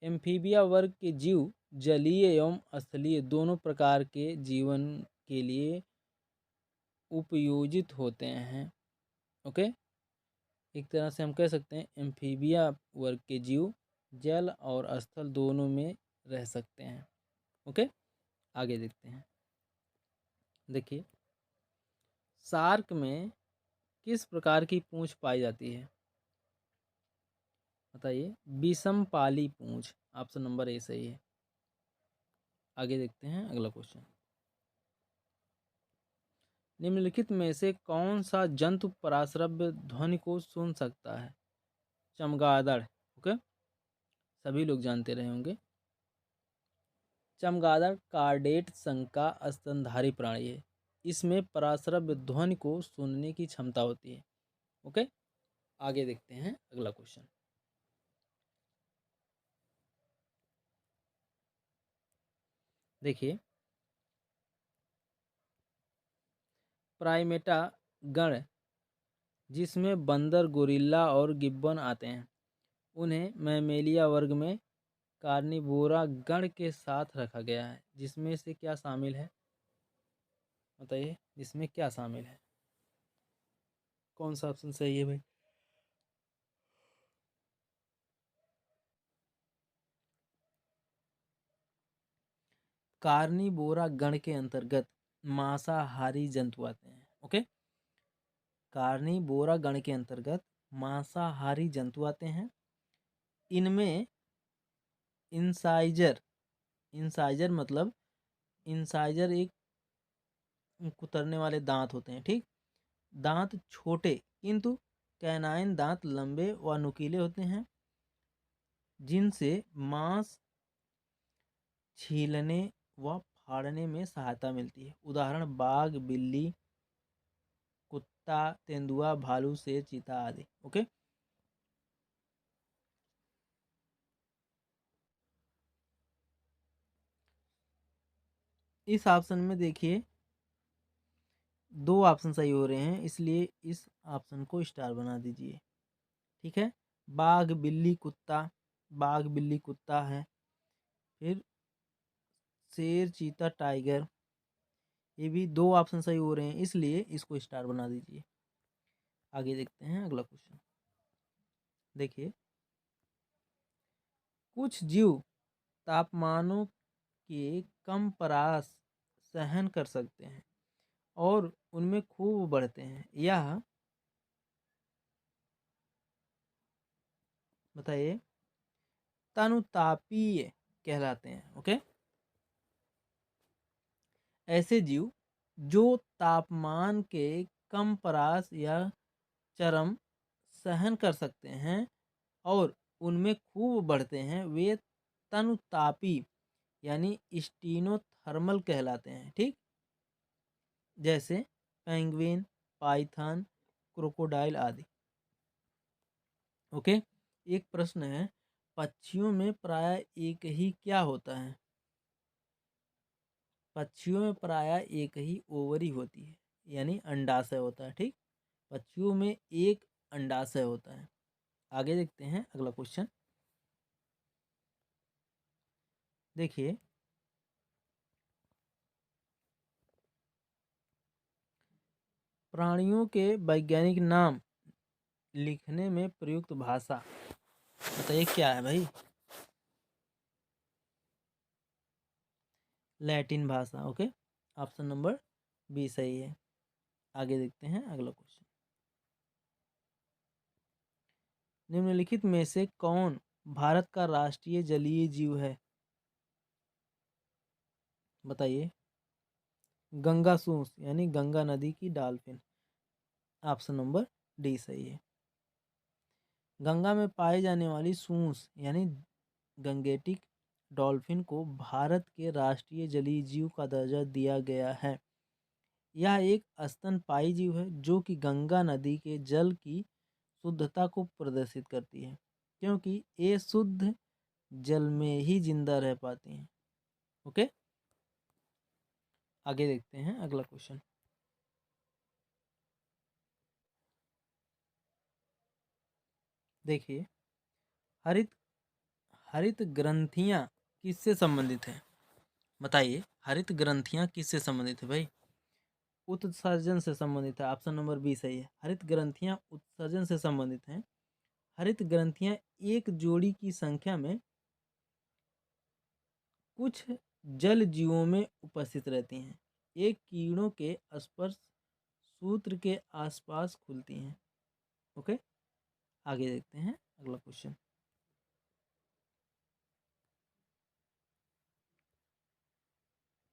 एम्फीबिया वर्ग के जीव जलीय एवं स्थलीय दोनों प्रकार के जीवन के लिए उपयोजित होते हैं। ओके, एक तरह से हम कह सकते हैं एम्फीबिया वर्ग के जीव जल और स्थल दोनों में रह सकते हैं। ओके, आगे देखते हैं। देखिए, शार्क में किस प्रकार की पूंछ पाई जाती है? बताइए। विषमपाली पूंछ, ऑप्शन नंबर ए सही है। आगे देखते हैं अगला क्वेश्चन। निम्नलिखित में से कौन सा जंतु पराश्रव्य ध्वनि को सुन सकता है? चमगादड़। ओके, सभी लोग जानते रहे होंगे। चमगादड़ कार्डेट संघ का स्तनधारी प्राणी है। इसमें पराश्रव्य ध्वनि को सुनने की क्षमता होती है। ओके, आगे देखते हैं अगला क्वेश्चन। देखिए, प्राइमेटा गण जिसमें बंदर, गोरिल्ला और गिब्बन आते हैं, उन्हें मैमेलिया वर्ग में कार्निवोरा गण के साथ रखा गया है। जिसमें से क्या शामिल है? बताइए, जिसमें क्या शामिल है? कौन सा ऑप्शन सही है भाई? कार्निवोरा गण के अंतर्गत मांसाहारी जंतु आते हैं। ओके, कार्निवोरा गण के अंतर्गत मांसाहारी जंतु आते हैं। इनमें इंसाइजर, इंसाइजर मतलब इंसाइजर एक कुतरने वाले दांत होते हैं, ठीक। दांत छोटे किंतु कैनाइन दांत लंबे व नुकीले होते हैं, जिनसे मांस छीलने व फाड़ने में सहायता मिलती है। उदाहरण बाघ, बिल्ली, कुत्ता, तेंदुआ, भालू, शेर, चीता आदि। ओके, इस ऑप्शन में देखिए दो ऑप्शन सही हो रहे हैं, इसलिए इस ऑप्शन को स्टार बना दीजिए। ठीक है, बाघ, बिल्ली, कुत्ता, बाघ, बिल्ली, कुत्ता है। फिर शेर, चीता, टाइगर, ये भी दो ऑप्शन सही हो रहे हैं, इसलिए इसको स्टार बना दीजिए। आगे देखते हैं अगला क्वेश्चन। देखिए, कुछ जीव तापमानों के कम परास सहन कर सकते हैं और उनमें खूब बढ़ते हैं। यह बताइए तनुतापीय कहलाते हैं। ओके, ऐसे जीव जो तापमान के कम परास या चरम सहन कर सकते हैं और उनमें खूब बढ़ते हैं, वे तनुतापी यानी स्टीनोथर्मल कहलाते हैं। ठीक, जैसे पेंगुइन, पाइथन, क्रोकोडाइल आदि। ओके, एक प्रश्न है, पक्षियों में प्रायः एक ही क्या होता है? पक्षियों में प्रायः एक ही ओवरी होती है, यानी अंडाशय होता है। ठीक, पक्षियों में एक अंडाशय होता है। आगे देखते हैं अगला क्वेश्चन। देखिए, प्राणियों के वैज्ञानिक नाम लिखने में प्रयुक्त भाषा बताइए क्या है भाई? लैटिन भाषा। ओके, ऑप्शन नंबर बी सही है। आगे देखते हैं अगला क्वेश्चन। निम्नलिखित में से कौन भारत का राष्ट्रीय जलीय जीव है? बताइए। गंगा सूस यानी गंगा नदी की डॉल्फिन। ऑप्शन नंबर डी सही है। गंगा में पाई जाने वाली सूस यानी गंगेटिक डॉल्फिन को भारत के राष्ट्रीय जलीय जीव का दर्जा दिया गया है। यह एक स्तनपायी जीव है जो कि गंगा नदी के जल की शुद्धता को प्रदर्शित करती है, क्योंकि ये शुद्ध जल में ही जिंदा रह पाती हैं। ओके, आगे देखते हैं अगला क्वेश्चन। देखिए, हरित हरित ग्रंथियां किससे संबंधित हैं? बताइए, हरित ग्रंथियां किससे संबंधित है भाई? उत्सर्जन से संबंधित है। ऑप्शन नंबर बी सही है। हरित ग्रंथियां उत्सर्जन से संबंधित हैं। हरित ग्रंथियां एक जोड़ी की संख्या में कुछ जल जीवों में उपस्थित रहती हैं। एक कीड़ों के स्पर्श सूत्र के आसपास खुलती हैं। ओके, आगे देखते हैं अगला क्वेश्चन।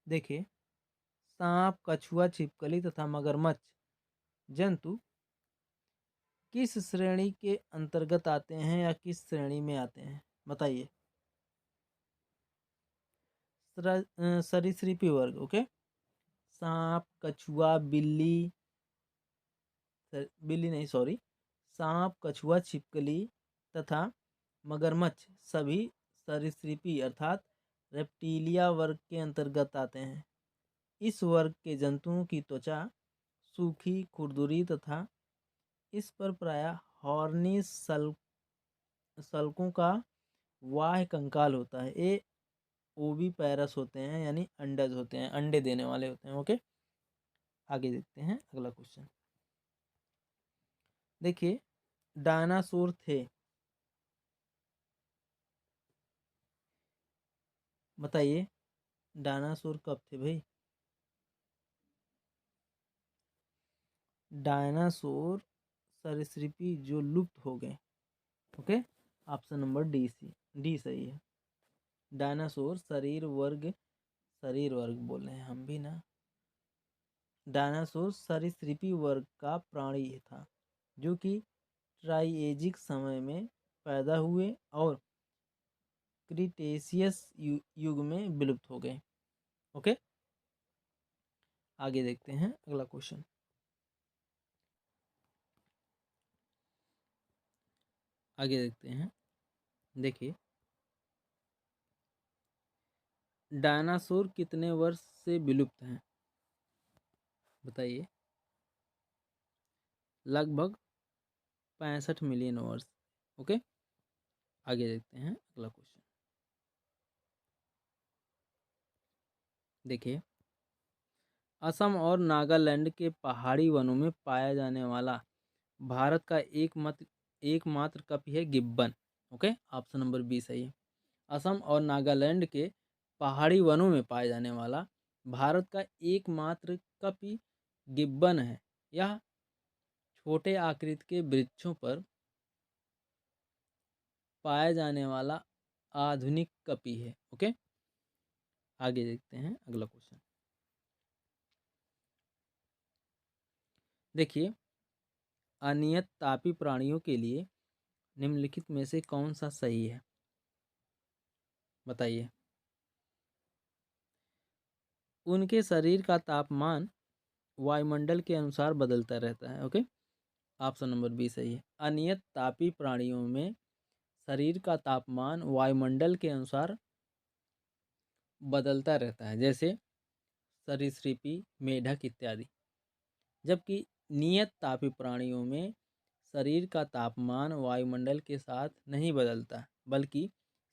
देखिए, सांप, कछुआ, छिपकली तथा मगरमच्छ जंतु किस श्रेणी के अंतर्गत आते हैं या किस श्रेणी में आते हैं? बताइए। सरीसृपी वर्ग। ओके, सांप, कछुआ, बिल्ली, बिल्ली नहीं सॉरी, सांप, कछुआ, छिपकली तथा मगरमच्छ सभी सरीसृपी अर्थात रेप्टिलिया वर्ग के अंतर्गत आते हैं। इस वर्ग के जंतुओं की त्वचा सूखी, खुरदुरी तथा इस पर प्रायः हॉर्नी सल्कों का वाह्य कंकाल होता है। ये ओवी पैरस होते हैं, यानी अंडज होते हैं, अंडे देने वाले होते हैं। ओके, आगे देखते हैं अगला क्वेश्चन। देखिए, डायनासोर थे, बताइए डायनासोर कब थे भाई? डायनासोर सरीसृपी जो लुप्त हो गए। ओके, ऑप्शन नंबर डी सही है। डायनासोर शरीर वर्ग बोल रहे हैं हम भी ना। डायनासोर सरीसृपी वर्ग का प्राणी था जो कि ट्राइएजिक समय में पैदा हुए और क्रिटेशियस युग में विलुप्त हो गए। ओके, आगे देखते हैं अगला क्वेश्चन। आगे देखते हैं। देखिए, डायनासोर कितने वर्ष से विलुप्त हैं? बताइए। लगभग 65 मिलियन वर्ष। ओके, आगे देखते हैं अगला क्वेश्चन। देखिए, असम और नागालैंड के पहाड़ी वनों में पाया जाने वाला भारत का एकमात्र कपि है gibbon. Okay, option number B सही है। असम और नागालैंड के पहाड़ी वनों में पाया जाने वाला भारत का एकमात्र कपि गिब्बन है। यह छोटे आकृति के वृक्षों पर पाया जाने वाला आधुनिक कपि है। ओके, आगे देखते हैं अगला क्वेश्चन। देखिए, अनियत तापी प्राणियों के लिए निम्नलिखित में से कौन सा सही है, बताइए। उनके शरीर का तापमान वायुमंडल के अनुसार बदलता रहता है। ओके, ऑप्शन नंबर बी सही है। अनियत तापी प्राणियों में शरीर का तापमान वायुमंडल के अनुसार बदलता रहता है, जैसे सरीसृपी, मेढक इत्यादि। जबकि नियत तापी प्राणियों में शरीर का तापमान वायुमंडल के साथ नहीं बदलता बल्कि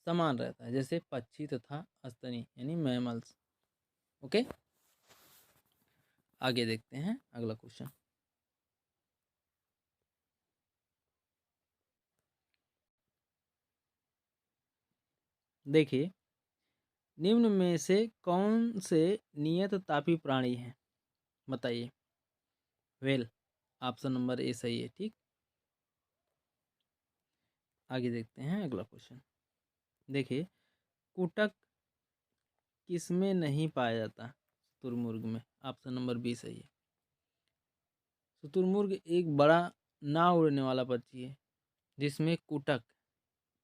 समान रहता है, जैसे पक्षी तथा स्तनी यानी मैमल्स। ओके, आगे देखते हैं अगला क्वेश्चन। देखिए, निम्न में से कौन से नियत तापी प्राणी हैं, बताइए। वेल, ऑप्शन नंबर ए सही है। ठीक, आगे देखते हैं अगला क्वेश्चन। देखिए, कुटक किसमें नहीं पाया जाता, शुतुरमुर्ग में। ऑप्शन नंबर बी सही है। शुतुरमुर्ग एक बड़ा ना उड़ने वाला पक्षी है जिसमें कुटक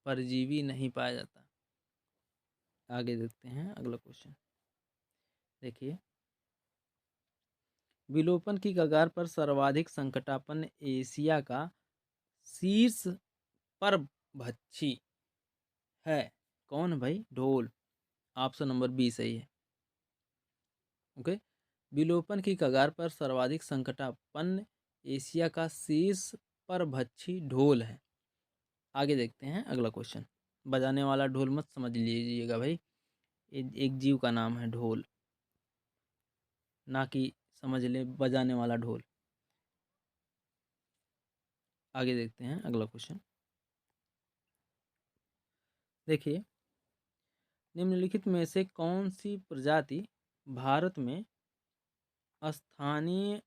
परजीवी नहीं पाया जाता। आगे देखते हैं अगला क्वेश्चन। देखिए, विलोपन की कगार पर सर्वाधिक संकटापन्न एशिया का शीर्ष परभक्षी है कौन भाई, ढोल। ऑप्शन नंबर बी सही है। ओके, विलोपन की कगार पर सर्वाधिक संकटापन्न एशिया का शीर्ष परभक्षी ढोल है। आगे देखते हैं अगला क्वेश्चन। बजाने वाला ढोल मत समझ लीजिएगा भाई, एक जीव का नाम है ढोल, ना कि समझ ले बजाने वाला ढोल। आगे देखते हैं अगला क्वेश्चन। देखिए, निम्नलिखित में से कौन सी प्रजाति भारत में स्थानीय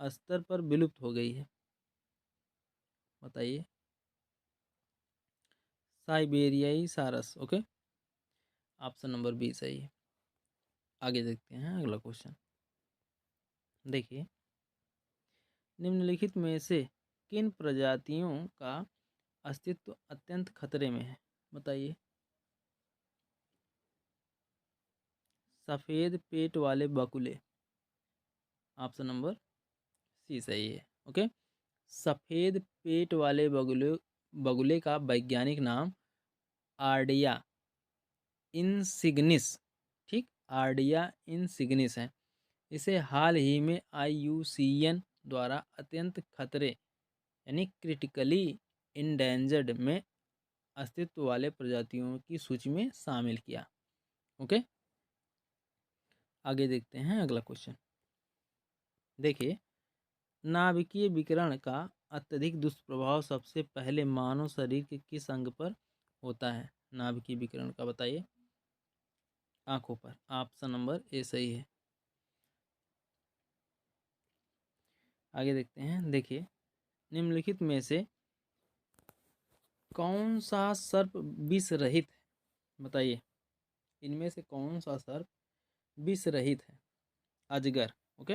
स्तर पर विलुप्त हो गई है, बताइए। साइबेरियाई सारस। ओके, ऑप्शन नंबर बी सही है। आगे देखते हैं अगला क्वेश्चन। देखिए, निम्नलिखित में से किन प्रजातियों का अस्तित्व अत्यंत खतरे में है, बताइए। सफ़ेद पेट वाले बगुले। ऑप्शन नंबर सी सही है। ओके, सफ़ेद पेट वाले बगुले का वैज्ञानिक नाम आर्डिया इंसिग्निस, ठीक, आर्डिया इंसिग्निस है। इसे हाल ही में IUCN द्वारा अत्यंत खतरे यानी क्रिटिकली इंडेंजर्ड में अस्तित्व वाले प्रजातियों की सूची में शामिल किया। ओके, आगे देखते हैं अगला क्वेश्चन। देखिए, नाभिकीय विकिरण का अत्यधिक दुष्प्रभाव सबसे पहले मानव शरीर के किस अंग पर होता है, नाभिकीय विकिरण का, बताइए। आंखों पर। ऑप्शन नंबर ए सही है। आगे देखते हैं। देखिए, निम्नलिखित में से कौन सा सर्प विष रहित है, बताइए। इनमें से कौन सा सर्प विष रहित है, अजगर। ओके,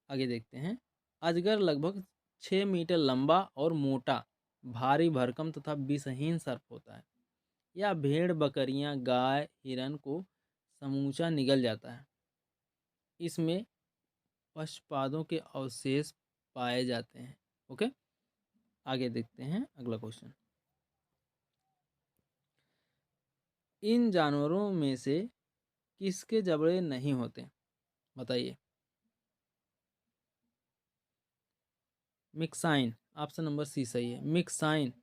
आगे देखते हैं। अजगर लगभग 6 मीटर लंबा और मोटा, भारी भरकम तथा विषहीन सर्प होता है। यह भेड़, बकरियां, गाय, हिरन को समूचा निगल जाता है। इसमें पशुपादों के अवशेष पाए जाते हैं। ओके, आगे देखते हैं अगला क्वेश्चन। इन जानवरों में से किसके जबड़े नहीं होते, बताइए। मिक्साइन। ऑप्शन नंबर सी सही है। मिक्साइन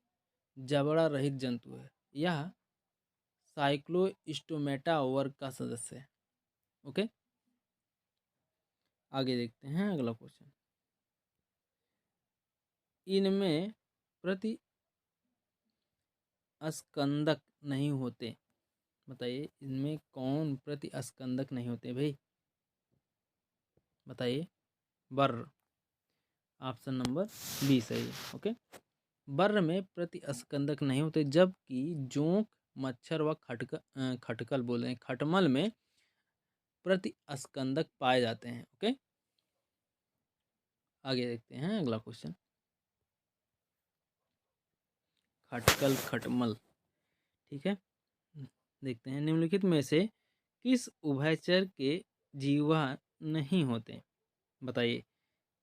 जबड़ा रहित जंतु है। यह साइक्लोस्टोमेटा वर्ग का सदस्य है। ओके, आगे देखते हैं अगला क्वेश्चन। इनमें प्रति अस्कंदक नहीं होते, बताइए। इनमें कौन प्रति अस्कंदक नहीं होते भाई, बताइए। बर्र। ऑप्शन नंबर बी सही है। ओके, बर्र में प्रति अस्कंदक नहीं होते, जबकि जोंक, मच्छर व खटकल बोल रहे हैं खटमल में प्रतिस्कंदक पाए जाते हैं। ओके, आगे देखते हैं अगला क्वेश्चन। खटकल खटमल, ठीक है। देखते हैं निम्नलिखित में से किस उभयचर के जीवा नहीं होते? बताइए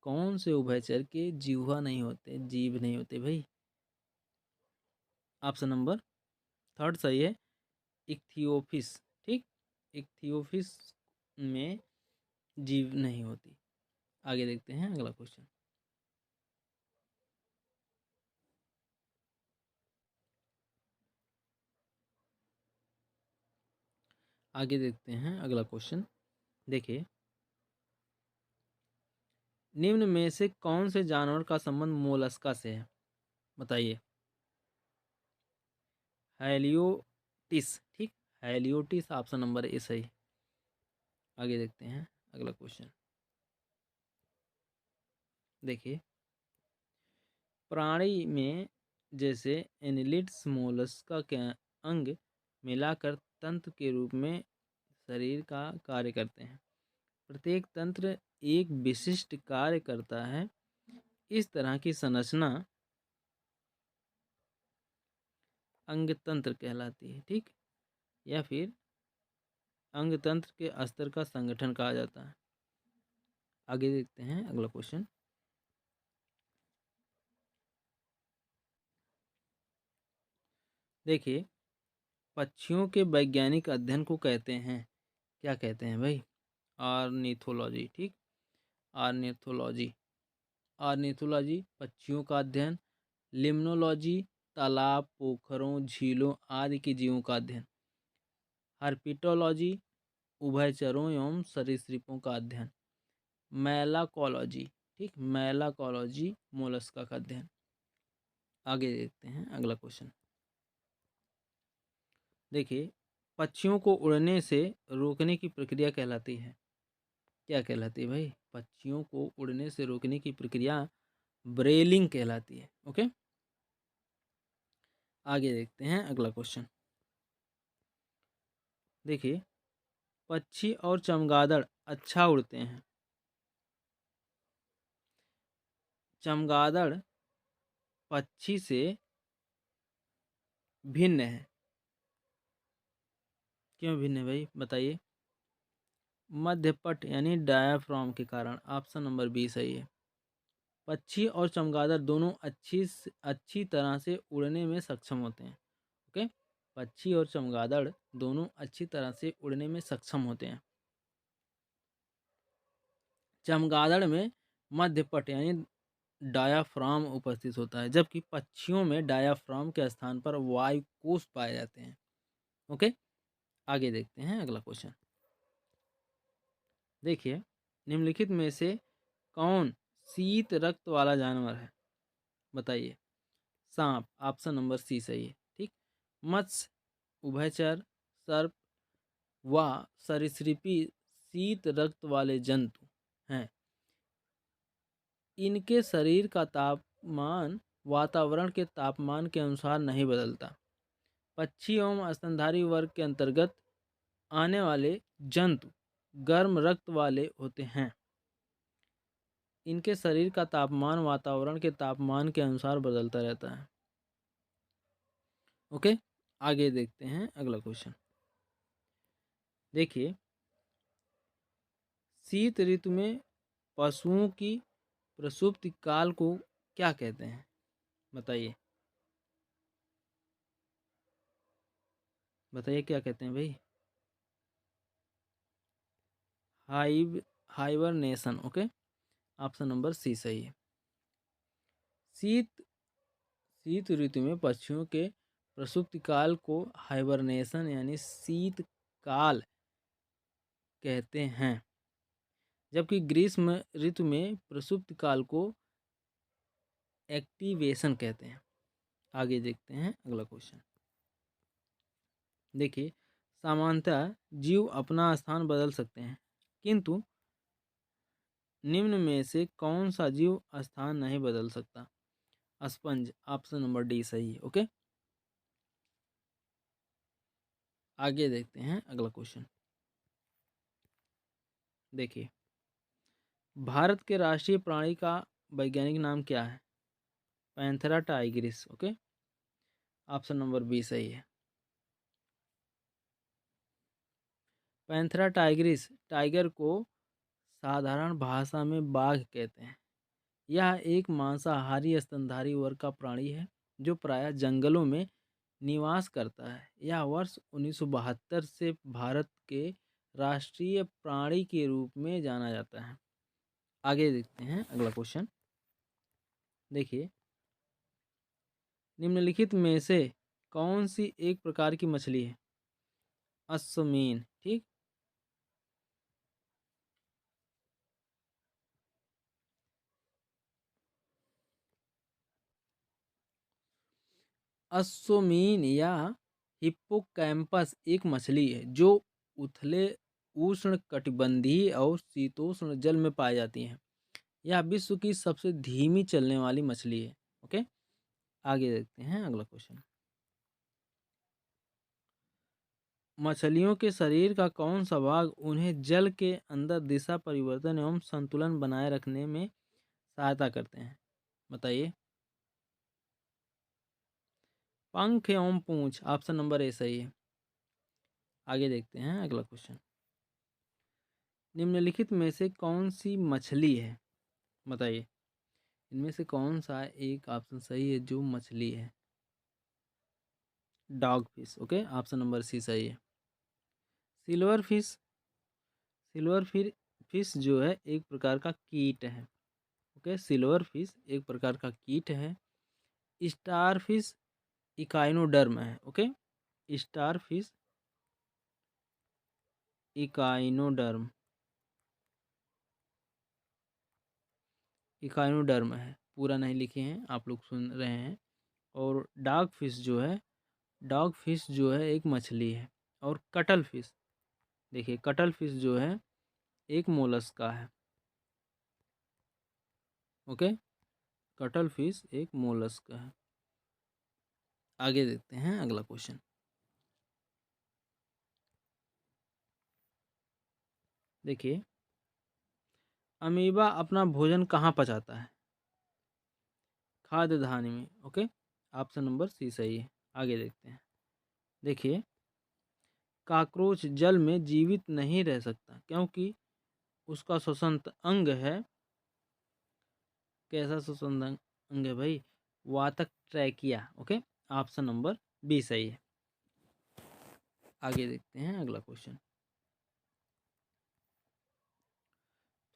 कौन से उभयचर के जीवा नहीं होते, जीव नहीं होते भाई? ऑप्शन नंबर थर्ड सही है, इक्थियोफिस। ठीक, इक्थियोफिस में जीव नहीं होती। आगे देखते हैं अगला क्वेश्चन। आगे देखते हैं अगला क्वेश्चन। देखिए निम्न में से कौन से जानवर का संबंध मोलस्का से है? बताइए। हेलियोटिस, ठीक, हेलियोटिस ऑप्शन नंबर ए सही। आगे देखते हैं अगला क्वेश्चन। देखिए प्राणी में जैसे एनिलिड्स मोलस्का के अंग मिलाकर तंत्र के रूप में शरीर का कार्य करते हैं। प्रत्येक तंत्र एक विशिष्ट कार्य करता है। इस तरह की संरचना अंग तंत्र कहलाती है। ठीक, या फिर अंग तंत्र के स्तर का संगठन कहा जाता है। आगे देखते हैं अगला क्वेश्चन। देखिए पक्षियों के वैज्ञानिक अध्ययन को कहते हैं, क्या कहते हैं भाई? ऑर्निथोलॉजी। ठीक, ऑर्निथोलॉजी। ऑर्निथोलॉजी पक्षियों का अध्ययन, लिम्नोलॉजी तालाब पोखरों झीलों आदि के जीवों का अध्ययन, हर्पिटोलॉजी उभयचरों एवं सरीसृपों का अध्ययन, मैलाकोलॉजी, ठीक, मैलाकोलॉजी मोलस्का का अध्ययन। आगे देखते हैं अगला क्वेश्चन। देखिए पक्षियों को उड़ने से रोकने की प्रक्रिया कहलाती है, क्या कहलाती है भाई? पक्षियों को उड़ने से रोकने की प्रक्रिया ब्रेलिंग कहलाती है। ओके, आगे देखते हैं अगला क्वेश्चन। देखिए पक्षी और चमगादड़ अच्छा उड़ते हैं। चमगादड़ पक्षी से भिन्न है, क्यों भिन्न है भाई? बताइए। मध्यपट यानी डायाफ्राम के कारण। ऑप्शन नंबर बी सही है। पक्षी और चमगादड़ दोनों अच्छी तरह से उड़ने में सक्षम होते हैं। ओके, पक्षी और चमगादड़ दोनों अच्छी तरह से उड़ने में सक्षम होते हैं। चमगादड़ में मध्यपट यानी डायाफ्राम उपस्थित होता है, जबकि पक्षियों में डायाफ्राम के स्थान पर वायुकोश पाए जाते हैं। ओके, आगे देखते हैं अगला क्वेश्चन। देखिए निम्नलिखित में से कौन शीत रक्त वाला जानवर है? बताइए। सांप, ऑप्शन नंबर सी सही है। ठीक, मत्स्य उभयचर सर्प व सरीसृपी शीत रक्त वाले जंतु हैं। इनके शरीर का तापमान वातावरण के तापमान के अनुसार नहीं बदलता। पक्षी एवं स्तनधारी वर्ग के अंतर्गत आने वाले जंतु गर्म रक्त वाले होते हैं। इनके शरीर का तापमान वातावरण के तापमान के अनुसार बदलता रहता है। ओके, आगे देखते हैं अगला क्वेश्चन। देखिए शीत ऋतु में पशुओं की प्रसुप्ति काल को क्या कहते हैं? बताइए। बताइए क्या कहते हैं भाई? Hibernation. Okay, option number C सही है। शीत शीत ऋतु में पक्षियों के प्रसुप्ति काल को हाइबरनेशन यानी शीत काल कहते हैं, जबकि ग्रीष्म ऋतु में प्रसुप्ति काल को एक्टिवेशन कहते हैं। आगे देखते हैं अगला क्वेश्चन। देखिए सामान्यतः जीव अपना स्थान बदल सकते हैं, किंतु निम्न में से कौन सा जीव स्थान नहीं बदल सकता? स्पंज, ऑप्शन नंबर डी सही है। ओके, आगे देखते हैं अगला क्वेश्चन। देखिए, भारत के राष्ट्रीय प्राणी का वैज्ञानिक नाम क्या है? Panthera tigris. Okay, option number B सही है। पैंथेरा टाइग्रिस टाइगर को साधारण भाषा में बाघ कहते हैं। यह एक मांसाहारी स्तनधारी वर्ग का प्राणी है जो प्रायः जंगलों में निवास करता है। यह वर्ष 1972 से भारत के राष्ट्रीय प्राणी के रूप में जाना जाता है। आगे देखते हैं अगला क्वेश्चन। देखिए, निम्नलिखित में से कौन सी एक प्रकार की मछली है? अश्वमीन। ठीक, अश्वमीन या हिप्पोकैम्पस एक मछली है जो उथले उष्णकटिबंधीय और शीतोष्ण जल में पाई जाती है। यह विश्व की सबसे धीमी चलने वाली मछली है। ओके, आगे देखते हैं अगला क्वेश्चन। मछलियों के शरीर का कौन सा भाग उन्हें जल के अंदर दिशा परिवर्तन एवं संतुलन बनाए रखने में सहायता करते हैं? बताइए। पंख एवं पूंछ, ऑप्शन नंबर ए सही है। आगे देखते हैं अगला क्वेश्चन। निम्नलिखित में से कौन सी मछली है? बताइए, इनमें से कौन सा एक ऑप्शन सही है जो मछली है? Dog fish. Okay, option number C सही है। सिल्वर फिश, सिल्वर फिश जो है एक प्रकार का कीट है। ओके, सिल्वर फिश एक प्रकार का कीट है। स्टार फिश इकाइनोडर्म है। Okay, star fish echinoderm echinoderm है। पूरा नहीं लिखे हैं, आप लोग सुन रहे हैं। और डॉग फिश जो है एक मछली है। और कटल फिश, देखिए कटल फिश जो है एक मोलस्का है। ओके, कटल फिश एक मोलस्का है। आगे देखते हैं अगला क्वेश्चन। देखिए, अमीबा अपना भोजन कहाँ पचाता है? खाद्य धानी में। ओके, ऑप्शन नंबर सी सही है। आगे देखते हैं। देखिए, कॉकरोच जल में जीवित नहीं रह सकता क्योंकि उसका श्वसन अंग है। कैसा श्वसन अंग है भाई? वातक trachea. Okay, option number B सही है। आगे देखते हैं अगला क्वेश्चन।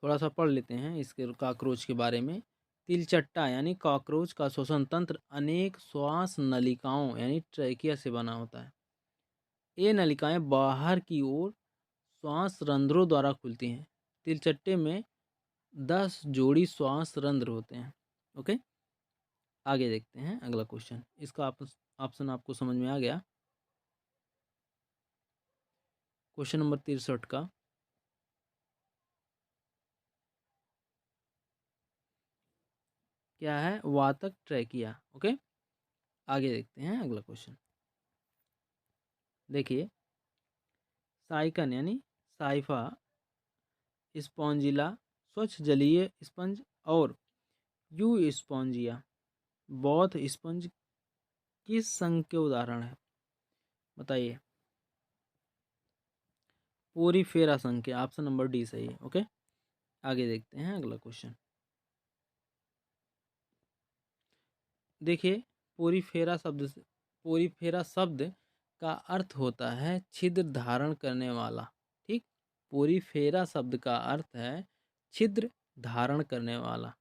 थोड़ा सा पढ़ लेते हैं इसके कॉकरोच के बारे में। तिलचट्टा यानी कॉकरोच का श्वसन तंत्र अनेक श्वास नलिकाओं यानी ट्रैकिया से बना होता है। ये नलिकाएं बाहर की ओर श्वास रंध्रों द्वारा खुलती हैं। तिलचट्टे में 10 जोड़ी श्वास रंध्र होते हैं। ओके, आगे देखते हैं अगला क्वेश्चन। इसका ऑप्शन आपको समझ में आ गया? क्वेश्चन नंबर 63 का क्या है? वातक ट्रैकिया। ओके, आगे देखते हैं अगला क्वेश्चन। देखिए, साइकन यानी साइफा स्पॉन्जिला स्वच्छ जलीय स्पंज और यू स्पॉन्जिया बौथ स्पंज किस संघ के उदाहरण है? बताइए। पोरीफेरा संघ के, ऑप्शन नंबर डी सही है। ओके, आगे देखते हैं अगला क्वेश्चन। देखिए, पोरीफेरा शब्द का अर्थ होता है छिद्र धारण करने वाला। ठीक, पोरीफेरा शब्द का अर्थ है छिद्र धारण करने वाला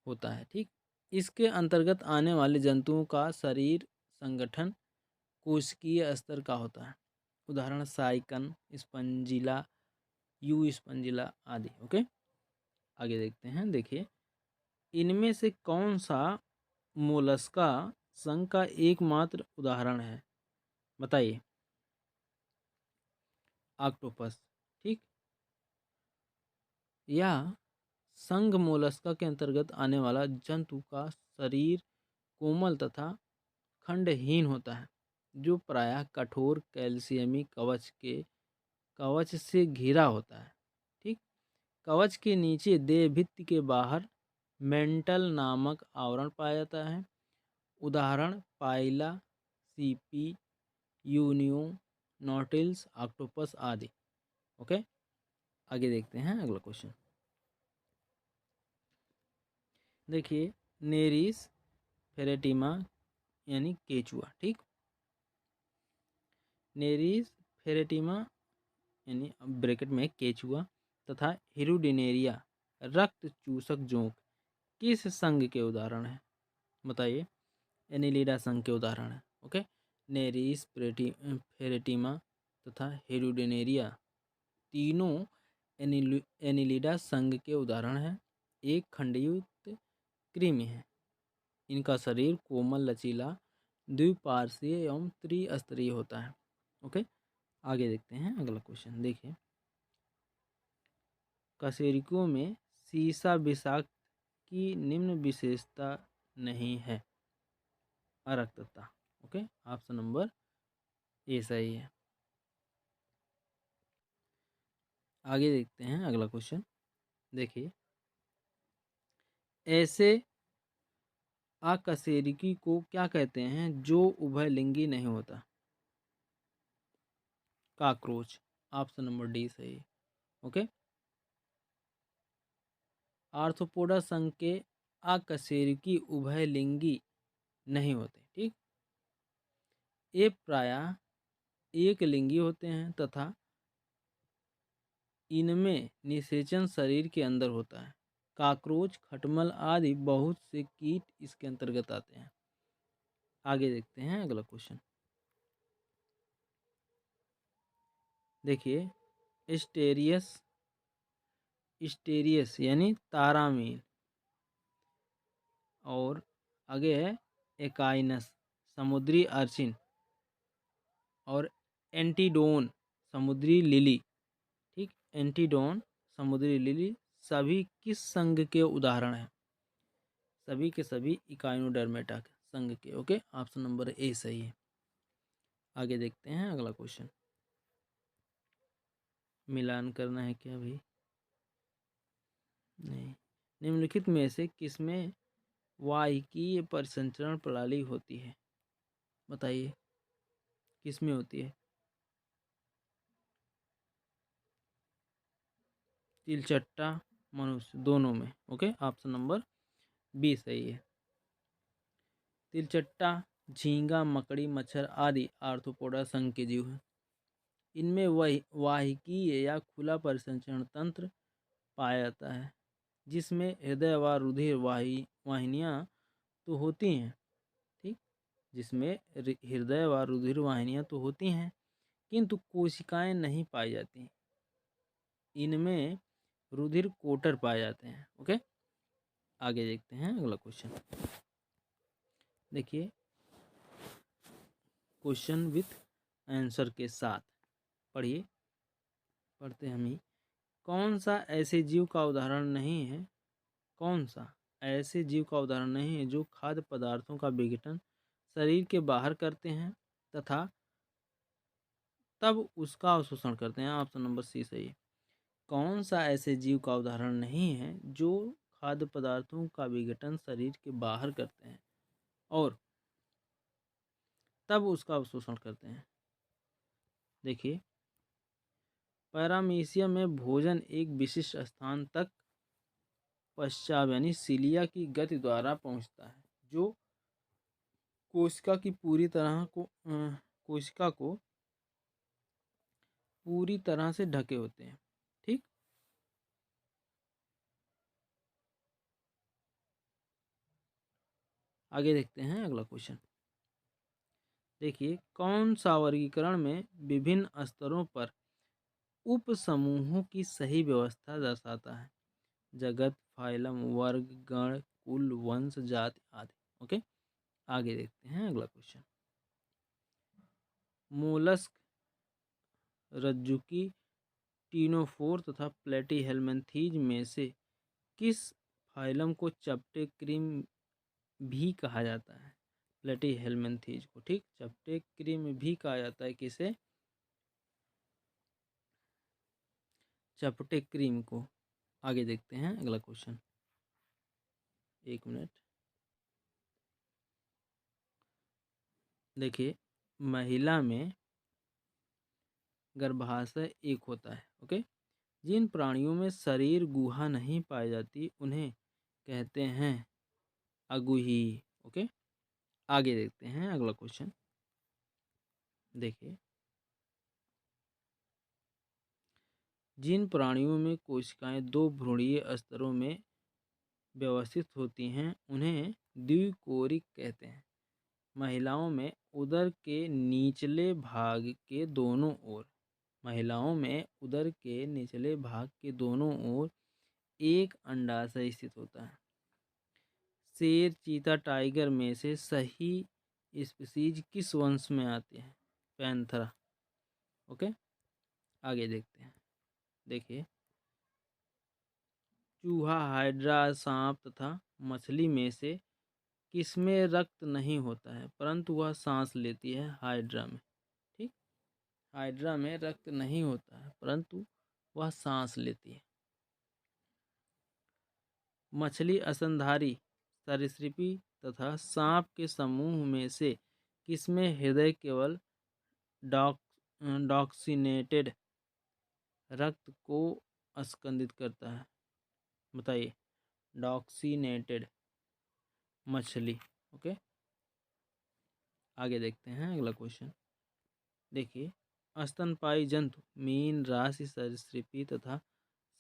होता है। ठीक, इसके अंतर्गत आने वाले जंतुओं का शरीर संगठन कोशिकीय स्तर का होता है। उदाहरण साइकन, स्पंजिला, यू स्पंजिला आदि। ओके, आगे देखते हैं। देखिए, इनमें से कौन सा मोलस्का संघ का एकमात्र उदाहरण है? बताइए। ऑक्टोपस। ठीक, या संघ मोलस्का के अंतर्गत आने वाला जंतु का शरीर कोमल तथा खंडहीन होता है। जो प्रायः कठोर कैल्शियमी कवच से घिरा होता है। ठीक, कवच के नीचे देह भित्ति के बाहर मेंटल नामक आवरण पाया जाता है। उदाहरण पाइला, सीपी, यूनियो, नॉटिल्स, ऑक्टोपस आदि। ओके, आगे देखते हैं अगला क्वेश्चन। देखिए, नेरिस फेरेटिमा यानी केचुआ। ठीक, नेरिस फेरेटिमा यानी ब्रैकेट में केचुआ तथा हिरुडिनेरिया रक्त चूसक जोंक किस संघ के उदाहरण हैं? बताइए। एनिलिडा संघ के उदाहरण है। ओके, नेरिस फेरेटिमा तथा हेरुडेनेरिया तीनों एनिलिडा संघ के उदाहरण हैं। एक खंडयुक्त कृमि है। इनका शरीर कोमल, लचीला, द्विपार्श्वीय एवं त्रिस्तरीय होता है। ओके, आगे देखते हैं अगला क्वेश्चन। देखिए, कशेरुकियों में सीसा विषाक्त की निम्न विशेषता नहीं है। अरक्तता। ओके, ऑप्शन नंबर ए सही है। आगे देखते हैं अगला क्वेश्चन। देखिए, ऐसे अकशेरुकी को क्या कहते हैं जो उभयलिंगी नहीं होता? कॉकरोच। ऑप्शन नंबर डी सही है। ओके, आर्थ्रोपोडा संघ के अकशेरुकी उभयलिंगी नहीं होते। ठीक, ये प्रायः एक लिंगी होते हैं तथा इनमें निषेचन शरीर के अंदर होता है। कॉकरोच, खटमल आदि बहुत से कीट इसके अंतर्गत आते हैं। आगे देखते हैं अगला क्वेश्चन। देखिए, स्टेरियस यानी तारामीन, और आगे है एकाइनस समुद्री अर्चिन, और एंटीडोन समुद्री लिली। ठीक, एंटीडोन समुद्री लिली सभी किस संघ के उदाहरण हैं? सभी के सभी इकाइनोडर्मेटा संघ के। ओके, ऑप्शन नंबर ए सही है। आगे देखते हैं अगला क्वेश्चन। मिलान करना है क्या भाई? नहीं। निम्नलिखित में से किसमें वाहिकीय परिसंचरण प्रणाली होती है? बताइए, किसमें होती है? तिलचट्टा, मनुष्य, दोनों में। ओके, ऑप्शन नंबर बी सही है। तिलचट्टा, झींगा, मकड़ी, मच्छर आदि आर्थ्रोपोडा संघ के जीव हैं। इनमें वाहिकीय या खुला परिसंचरण तंत्र पाया जाता है, जिसमें हृदय व रुधिर वाहिनियाँ तो होती हैं। ठीक, जिसमें हृदय व रुधिर वाहिनियाँ तो होती हैं, किंतु कोशिकाएं नहीं पाई जाती। इनमें रुधिर कोटर पाए जाते हैं। ओके, आगे देखते हैं अगला क्वेश्चन। देखिए, क्वेश्चन विथ आंसर के साथ पढ़िए, पढ़ते हैं हम ही। कौन सा ऐसे जीव का उदाहरण नहीं है? कौन सा ऐसे जीव का उदाहरण नहीं है जो खाद्य पदार्थों का विघटन शरीर के बाहर करते हैं तथा तब उसका अवशोषण करते हैं? ऑप्शन नंबर सी सही है। कौन सा ऐसे जीव का उदाहरण नहीं है जो खाद्य पदार्थों का विघटन शरीर के बाहर करते हैं और तब उसका अवशोषण करते हैं? देखिए, पैरामीशिया में भोजन एक विशिष्ट स्थान तक पश्चात यानी सीलिया की गति द्वारा पहुंचता है, जो कोशिका को पूरी तरह से ढके होते हैं। ठीक, आगे देखते हैं अगला क्वेश्चन। देखिए, कौन सा वर्गीकरण में विभिन्न स्तरों पर उप समूहों की सही व्यवस्था दर्शाता है? जगत, फाइलम, वर्ग, गण, कुल, वंश, जाति आदि। ओके, आगे देखते हैं अगला क्वेश्चन। मोलस्क, रज्जुकी, टीनोफोर तथा प्लेटीहेल्मिन्थीज में से किस फाइलम को चपटे कृमि भी कहा जाता है? प्लेटीहेल्मिन्थेज को। ठीक, चपटे कृमि भी कहा जाता है किसे? चपटे कृमि को। आगे देखते हैं अगला क्वेश्चन। एक मिनट, देखिए, महिला में गर्भाशय एक होता है। ओके, जिन प्राणियों में शरीर गुहा नहीं पाई जाती उन्हें कहते हैं अगुही। ओके, आगे देखते हैं अगला क्वेश्चन। देखिए, जिन प्राणियों में कोशिकाएं दो भ्रूणीय स्तरों में व्यवस्थित होती हैं उन्हें द्विकोरिक कहते हैं। महिलाओं में उदर के निचले भाग के दोनों ओर महिलाओं में उदर के निचले भाग के दोनों ओर एक अंडाशय स्थित होता है। शेर, चीता, टाइगर में से सही स्पीसीज किस वंश में आते हैं? पैंथरा। ओके, आगे देखते हैं। देखिए, चूहा, हाइड्रा, सांप तथा मछली में से किसमें रक्त नहीं होता है परंतु वह सांस लेती है? हाइड्रा में। ठीक, हाइड्रा में रक्त नहीं होता है परंतु वह सांस लेती है। मछली, स्तनधारी सरीसृपी तथा सांप के समूह में से किसमें हृदय केवल डॉक्सीनेटेड रक्त को अस्कंदित करता है? बताइए। डॉक्सीनेटेड मछली। ओके, आगे देखते हैं अगला क्वेश्चन। देखिए, स्तनपायी जंतु मीन, राशि, सरीसृपी तथा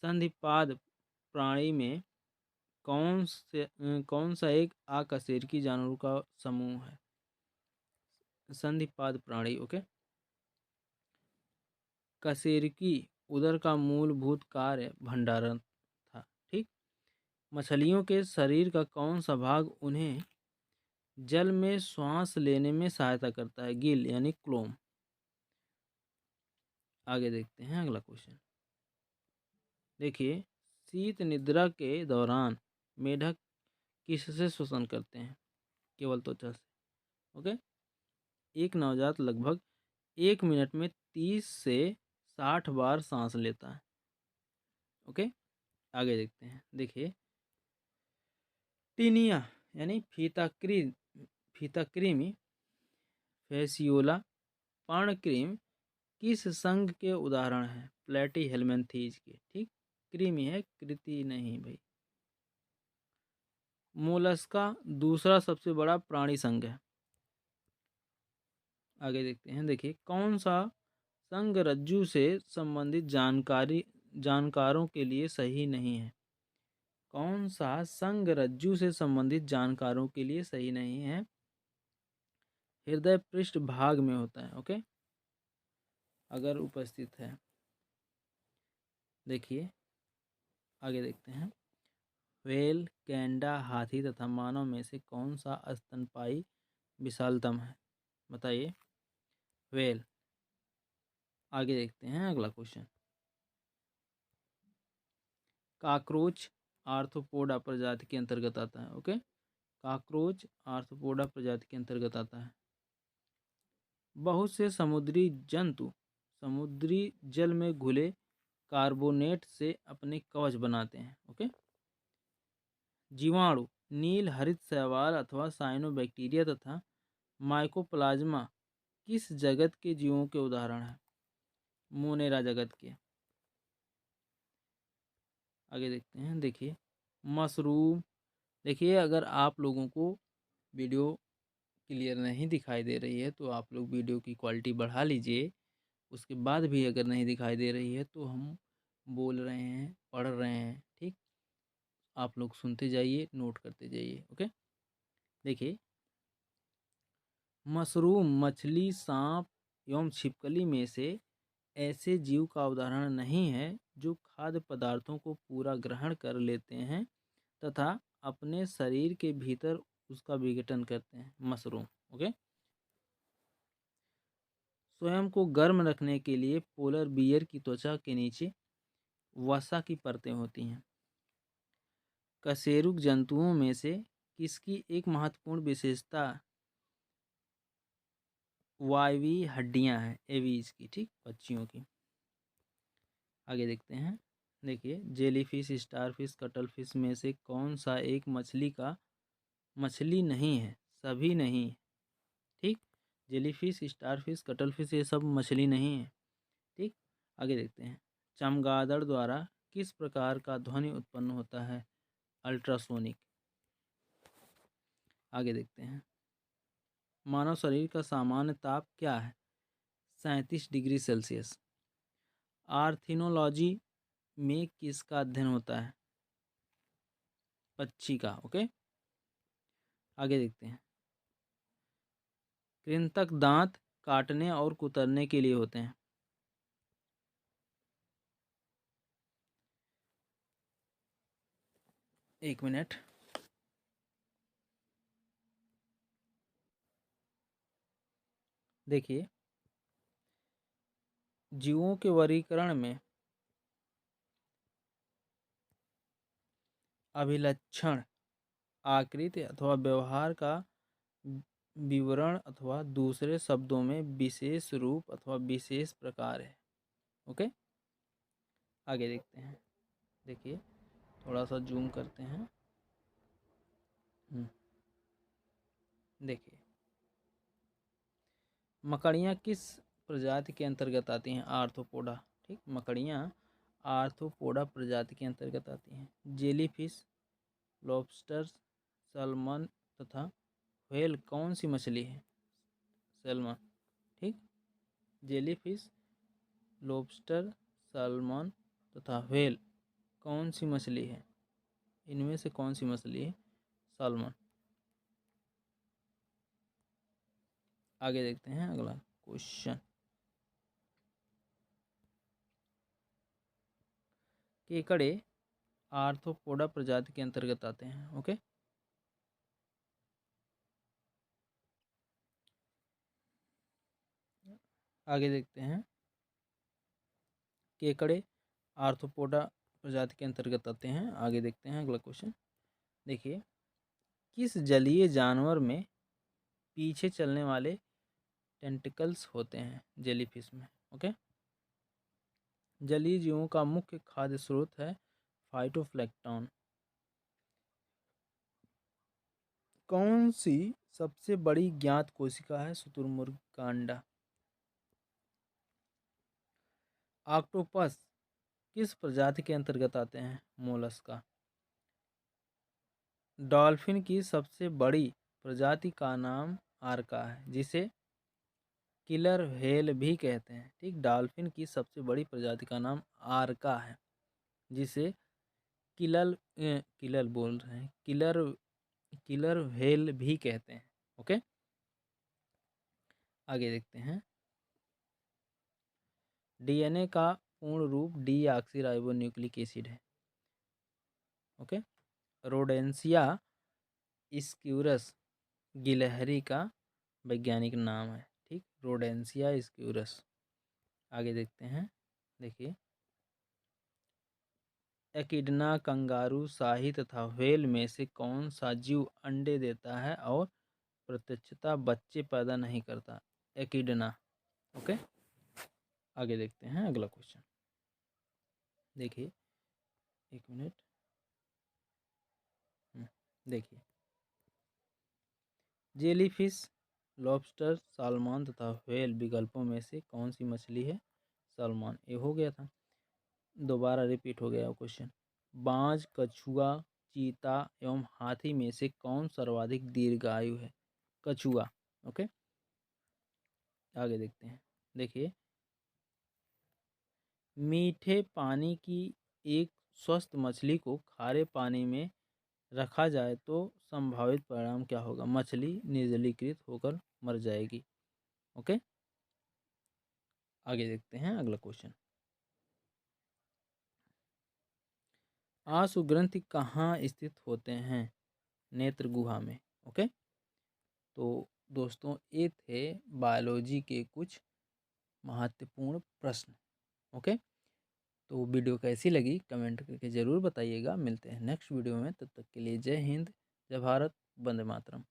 संधिपाद प्राणी में कौन सा एक अकशेरुकी जानवरों का समूह है? संधिपाद प्राणी। ओके, कशेरुकी उदर का मूलभूत कार्य भंडारण था। ठीक, मछलियों के शरीर का कौन सा भाग उन्हें जल में श्वास लेने में सहायता करता है? गिल यानी क्लोम। आगे देखते हैं अगला क्वेश्चन। देखिए, शीत निद्रा के दौरान मेढक किससे श्वसन करते हैं? केवल त्वचा से। ओके, एक नवजात लगभग 1 मिनट में 30 से 60 बार सांस लेता है। ओके, आगे देखते हैं। देखिए, टीनिया यानी फीताकृमि फेसियोला पर्णकृमि किस संघ के उदाहरण हैं? प्लेटीहेल्मिन्थेज के। ठीक, कृमि है, कृति नहीं भाई। मोलस्का दूसरा सबसे बड़ा प्राणी संघ है। आगे देखते हैं। देखिए, कौन सा संघ रज्जु से संबंधित जानकारों के लिए सही नहीं है? कौन सा संघ रज्जु से संबंधित जानकारों के लिए सही नहीं है? हृदय पृष्ठ भाग में होता है। ओके, अगर उपस्थित है। देखिए, आगे देखते हैं। व्हेल, गैंडा, हाथी तथा मानव में से कौन सा स्तनपायी विशालतम है? बताइए। व्हेल। आगे देखते हैं अगला क्वेश्चन। कॉकरोच आर्थ्रोपोडा प्रजाति के अंतर्गत आता है। ओके, कॉकरोच आर्थ्रोपोडा प्रजाति के अंतर्गत आता है। बहुत से समुद्री जंतु समुद्री जल में घुले कार्बोनेट से अपने कवच बनाते हैं। ओके, जीवाणु नील हरित शैवाल अथवा साइनोबैक्टीरिया तथा माइकोप्लाज्मा किस जगत के जीवों के उदाहरण हैं? मोनेरा जगत के। आगे देखते हैं। देखिए, मशरूम। देखिए, अगर आप लोगों को वीडियो क्लियर नहीं दिखाई दे रही है तो आप लोग वीडियो की क्वालिटी बढ़ा लीजिए। उसके बाद भी अगर नहीं दिखाई दे रही है तो हम बोल रहे हैं, पढ़ रहे हैं। ठीक, आप लोग सुनते जाइए, नोट करते जाइए। ओके, देखिए, मशरूम मछली, सांप एवं छिपकली में से ऐसे जीव का उदाहरण नहीं है जो खाद्य पदार्थों को पूरा ग्रहण कर लेते हैं तथा अपने शरीर के भीतर उसका विघटन करते हैं। मशरूम। ओके, स्वयं को गर्म रखने के लिए पोलर बियर की त्वचा के नीचे वसा की परतें होती हैं। कशेरुक जंतुओं में से किसकी एक महत्वपूर्ण विशेषता वायवीय हड्डियां हैं एवीज की, ठीक, पक्षियों की। आगे देखते हैं। देखिए, जेलीफिश, स्टारफिश, कटलफिश में से कौन सा एक मछली नहीं है? सभी नहीं है, ठीक। जेलीफिश, स्टारफिश, कटलफिश ये सब मछली नहीं है, ठीक। आगे देखते हैं। चमगादड़ द्वारा किस प्रकार का ध्वनि उत्पन्न होता है? अल्ट्रासोनिक। आगे देखते हैं। मानव शरीर का सामान्य ताप क्या है? 37 डिग्री सेल्सियस। आर्थिनोलॉजी में किसका अध्ययन होता है? पक्षी का। ओके, आगे देखते हैं। कृंतक दांत काटने और कुतरने के लिए होते हैं। एक मिनट। देखिए, जीवों के वर्गीकरण में अभिलक्षण, आकृति अथवा व्यवहार का विवरण अथवा दूसरे शब्दों में विशेष रूप अथवा विशेष प्रकार है। ओके, आगे देखते हैं। देखिए, थोड़ा सा जूम करते हैं। देखिए, मकड़ियाँ किस प्रजाति के अंतर्गत आती हैं? आर्थ्रोपोडा, ठीक। मकड़ियाँ आर्थ्रोपोडा प्रजाति के अंतर्गत आती हैं। जेलीफिश, लॉबस्टर, सैल्मन तथा व्हेल कौन सी मछली है? सैल्मन, ठीक। जेलीफिश, लॉबस्टर, सैल्मन तथा व्हेल कौन सी मछली है? इनमें से कौन सी मछली है? सैल्मन। आगे देखते हैं अगला क्वेश्चन। केकड़े आर्थ्रोपोडा प्रजाति के अंतर्गत आते हैं। ओके, आगे देखते हैं। केकड़े आर्थ्रोपोडा प्रजाति के अंतर्गत आते हैं। आगे देखते हैं अगला क्वेश्चन। देखिए, किस जलीय जानवर में पीछे चलने वाले टेंटिकल्स होते हैं? जेलीफिश में। ओके, जलीय जीवों का मुख्य खाद्य स्रोत है फाइटोप्लैंक्टन। कौन सी सबसे बड़ी ज्ञात कोशिका है? शुतुरमुर्ग का अंडा। ऑक्टोपस किस प्रजाति के अंतर्गत आते हैं? मोलस्का। डॉल्फिन की सबसे बड़ी प्रजाति का नाम आर्का है, जिसे किलर व्हेल भी कहते हैं, ठीक। डॉल्फिन की सबसे बड़ी प्रजाति का नाम आर्का है, जिसे किलर बोल रहे हैं, किलर व्हेल भी कहते हैं। ओके, आगे देखते हैं। डीएनए का पूर्ण रूप डीऑक्सीराइबोन्यूक्लिक एसिड है। ओके, रोडेंसिया स्क्यूरस गिलहरी का वैज्ञानिक नाम है, ठीक। रोडेंसिया स्क्यूरस। आगे देखते हैं। देखिए, एकिडना, कंगारू, शाही तथा व्हेल में से कौन सा जीव अंडे देता है और प्रत्यक्षतः बच्चे पैदा नहीं करता? एकिडना। ओके, आगे देखते हैं अगला क्वेश्चन। देखिए, एक मिनट। देखिए, जेलीफिश, लॉबस्टर, सालमन तथा व्हेल विकल्पों में से कौन सी मछली है? सालमन। ये हो गया था, दोबारा रिपीट हो गया क्वेश्चन। बाज, कछुआ, चीता एवं हाथी में से कौन सर्वाधिक दीर्घायु है? कछुआ। ओके, आगे देखते हैं। देखिए, मीठे पानी की एक स्वस्थ मछली को खारे पानी में रखा जाए तो संभावित परिणाम क्या होगा? मछली निर्जलीकृत होकर मर जाएगी। ओके, आगे देखते हैं अगला क्वेश्चन। आंसू ग्रंथि कहाँ स्थित होते हैं? नेत्र गुहा में। ओके, तो दोस्तों, ये थे बायोलॉजी के कुछ महत्वपूर्ण प्रश्न। ओके, तो वीडियो कैसी लगी कमेंट करके ज़रूर बताइएगा। मिलते हैं नेक्स्ट वीडियो में, तब तक के लिए जय हिंद, जय भारत, वंदे मातरम।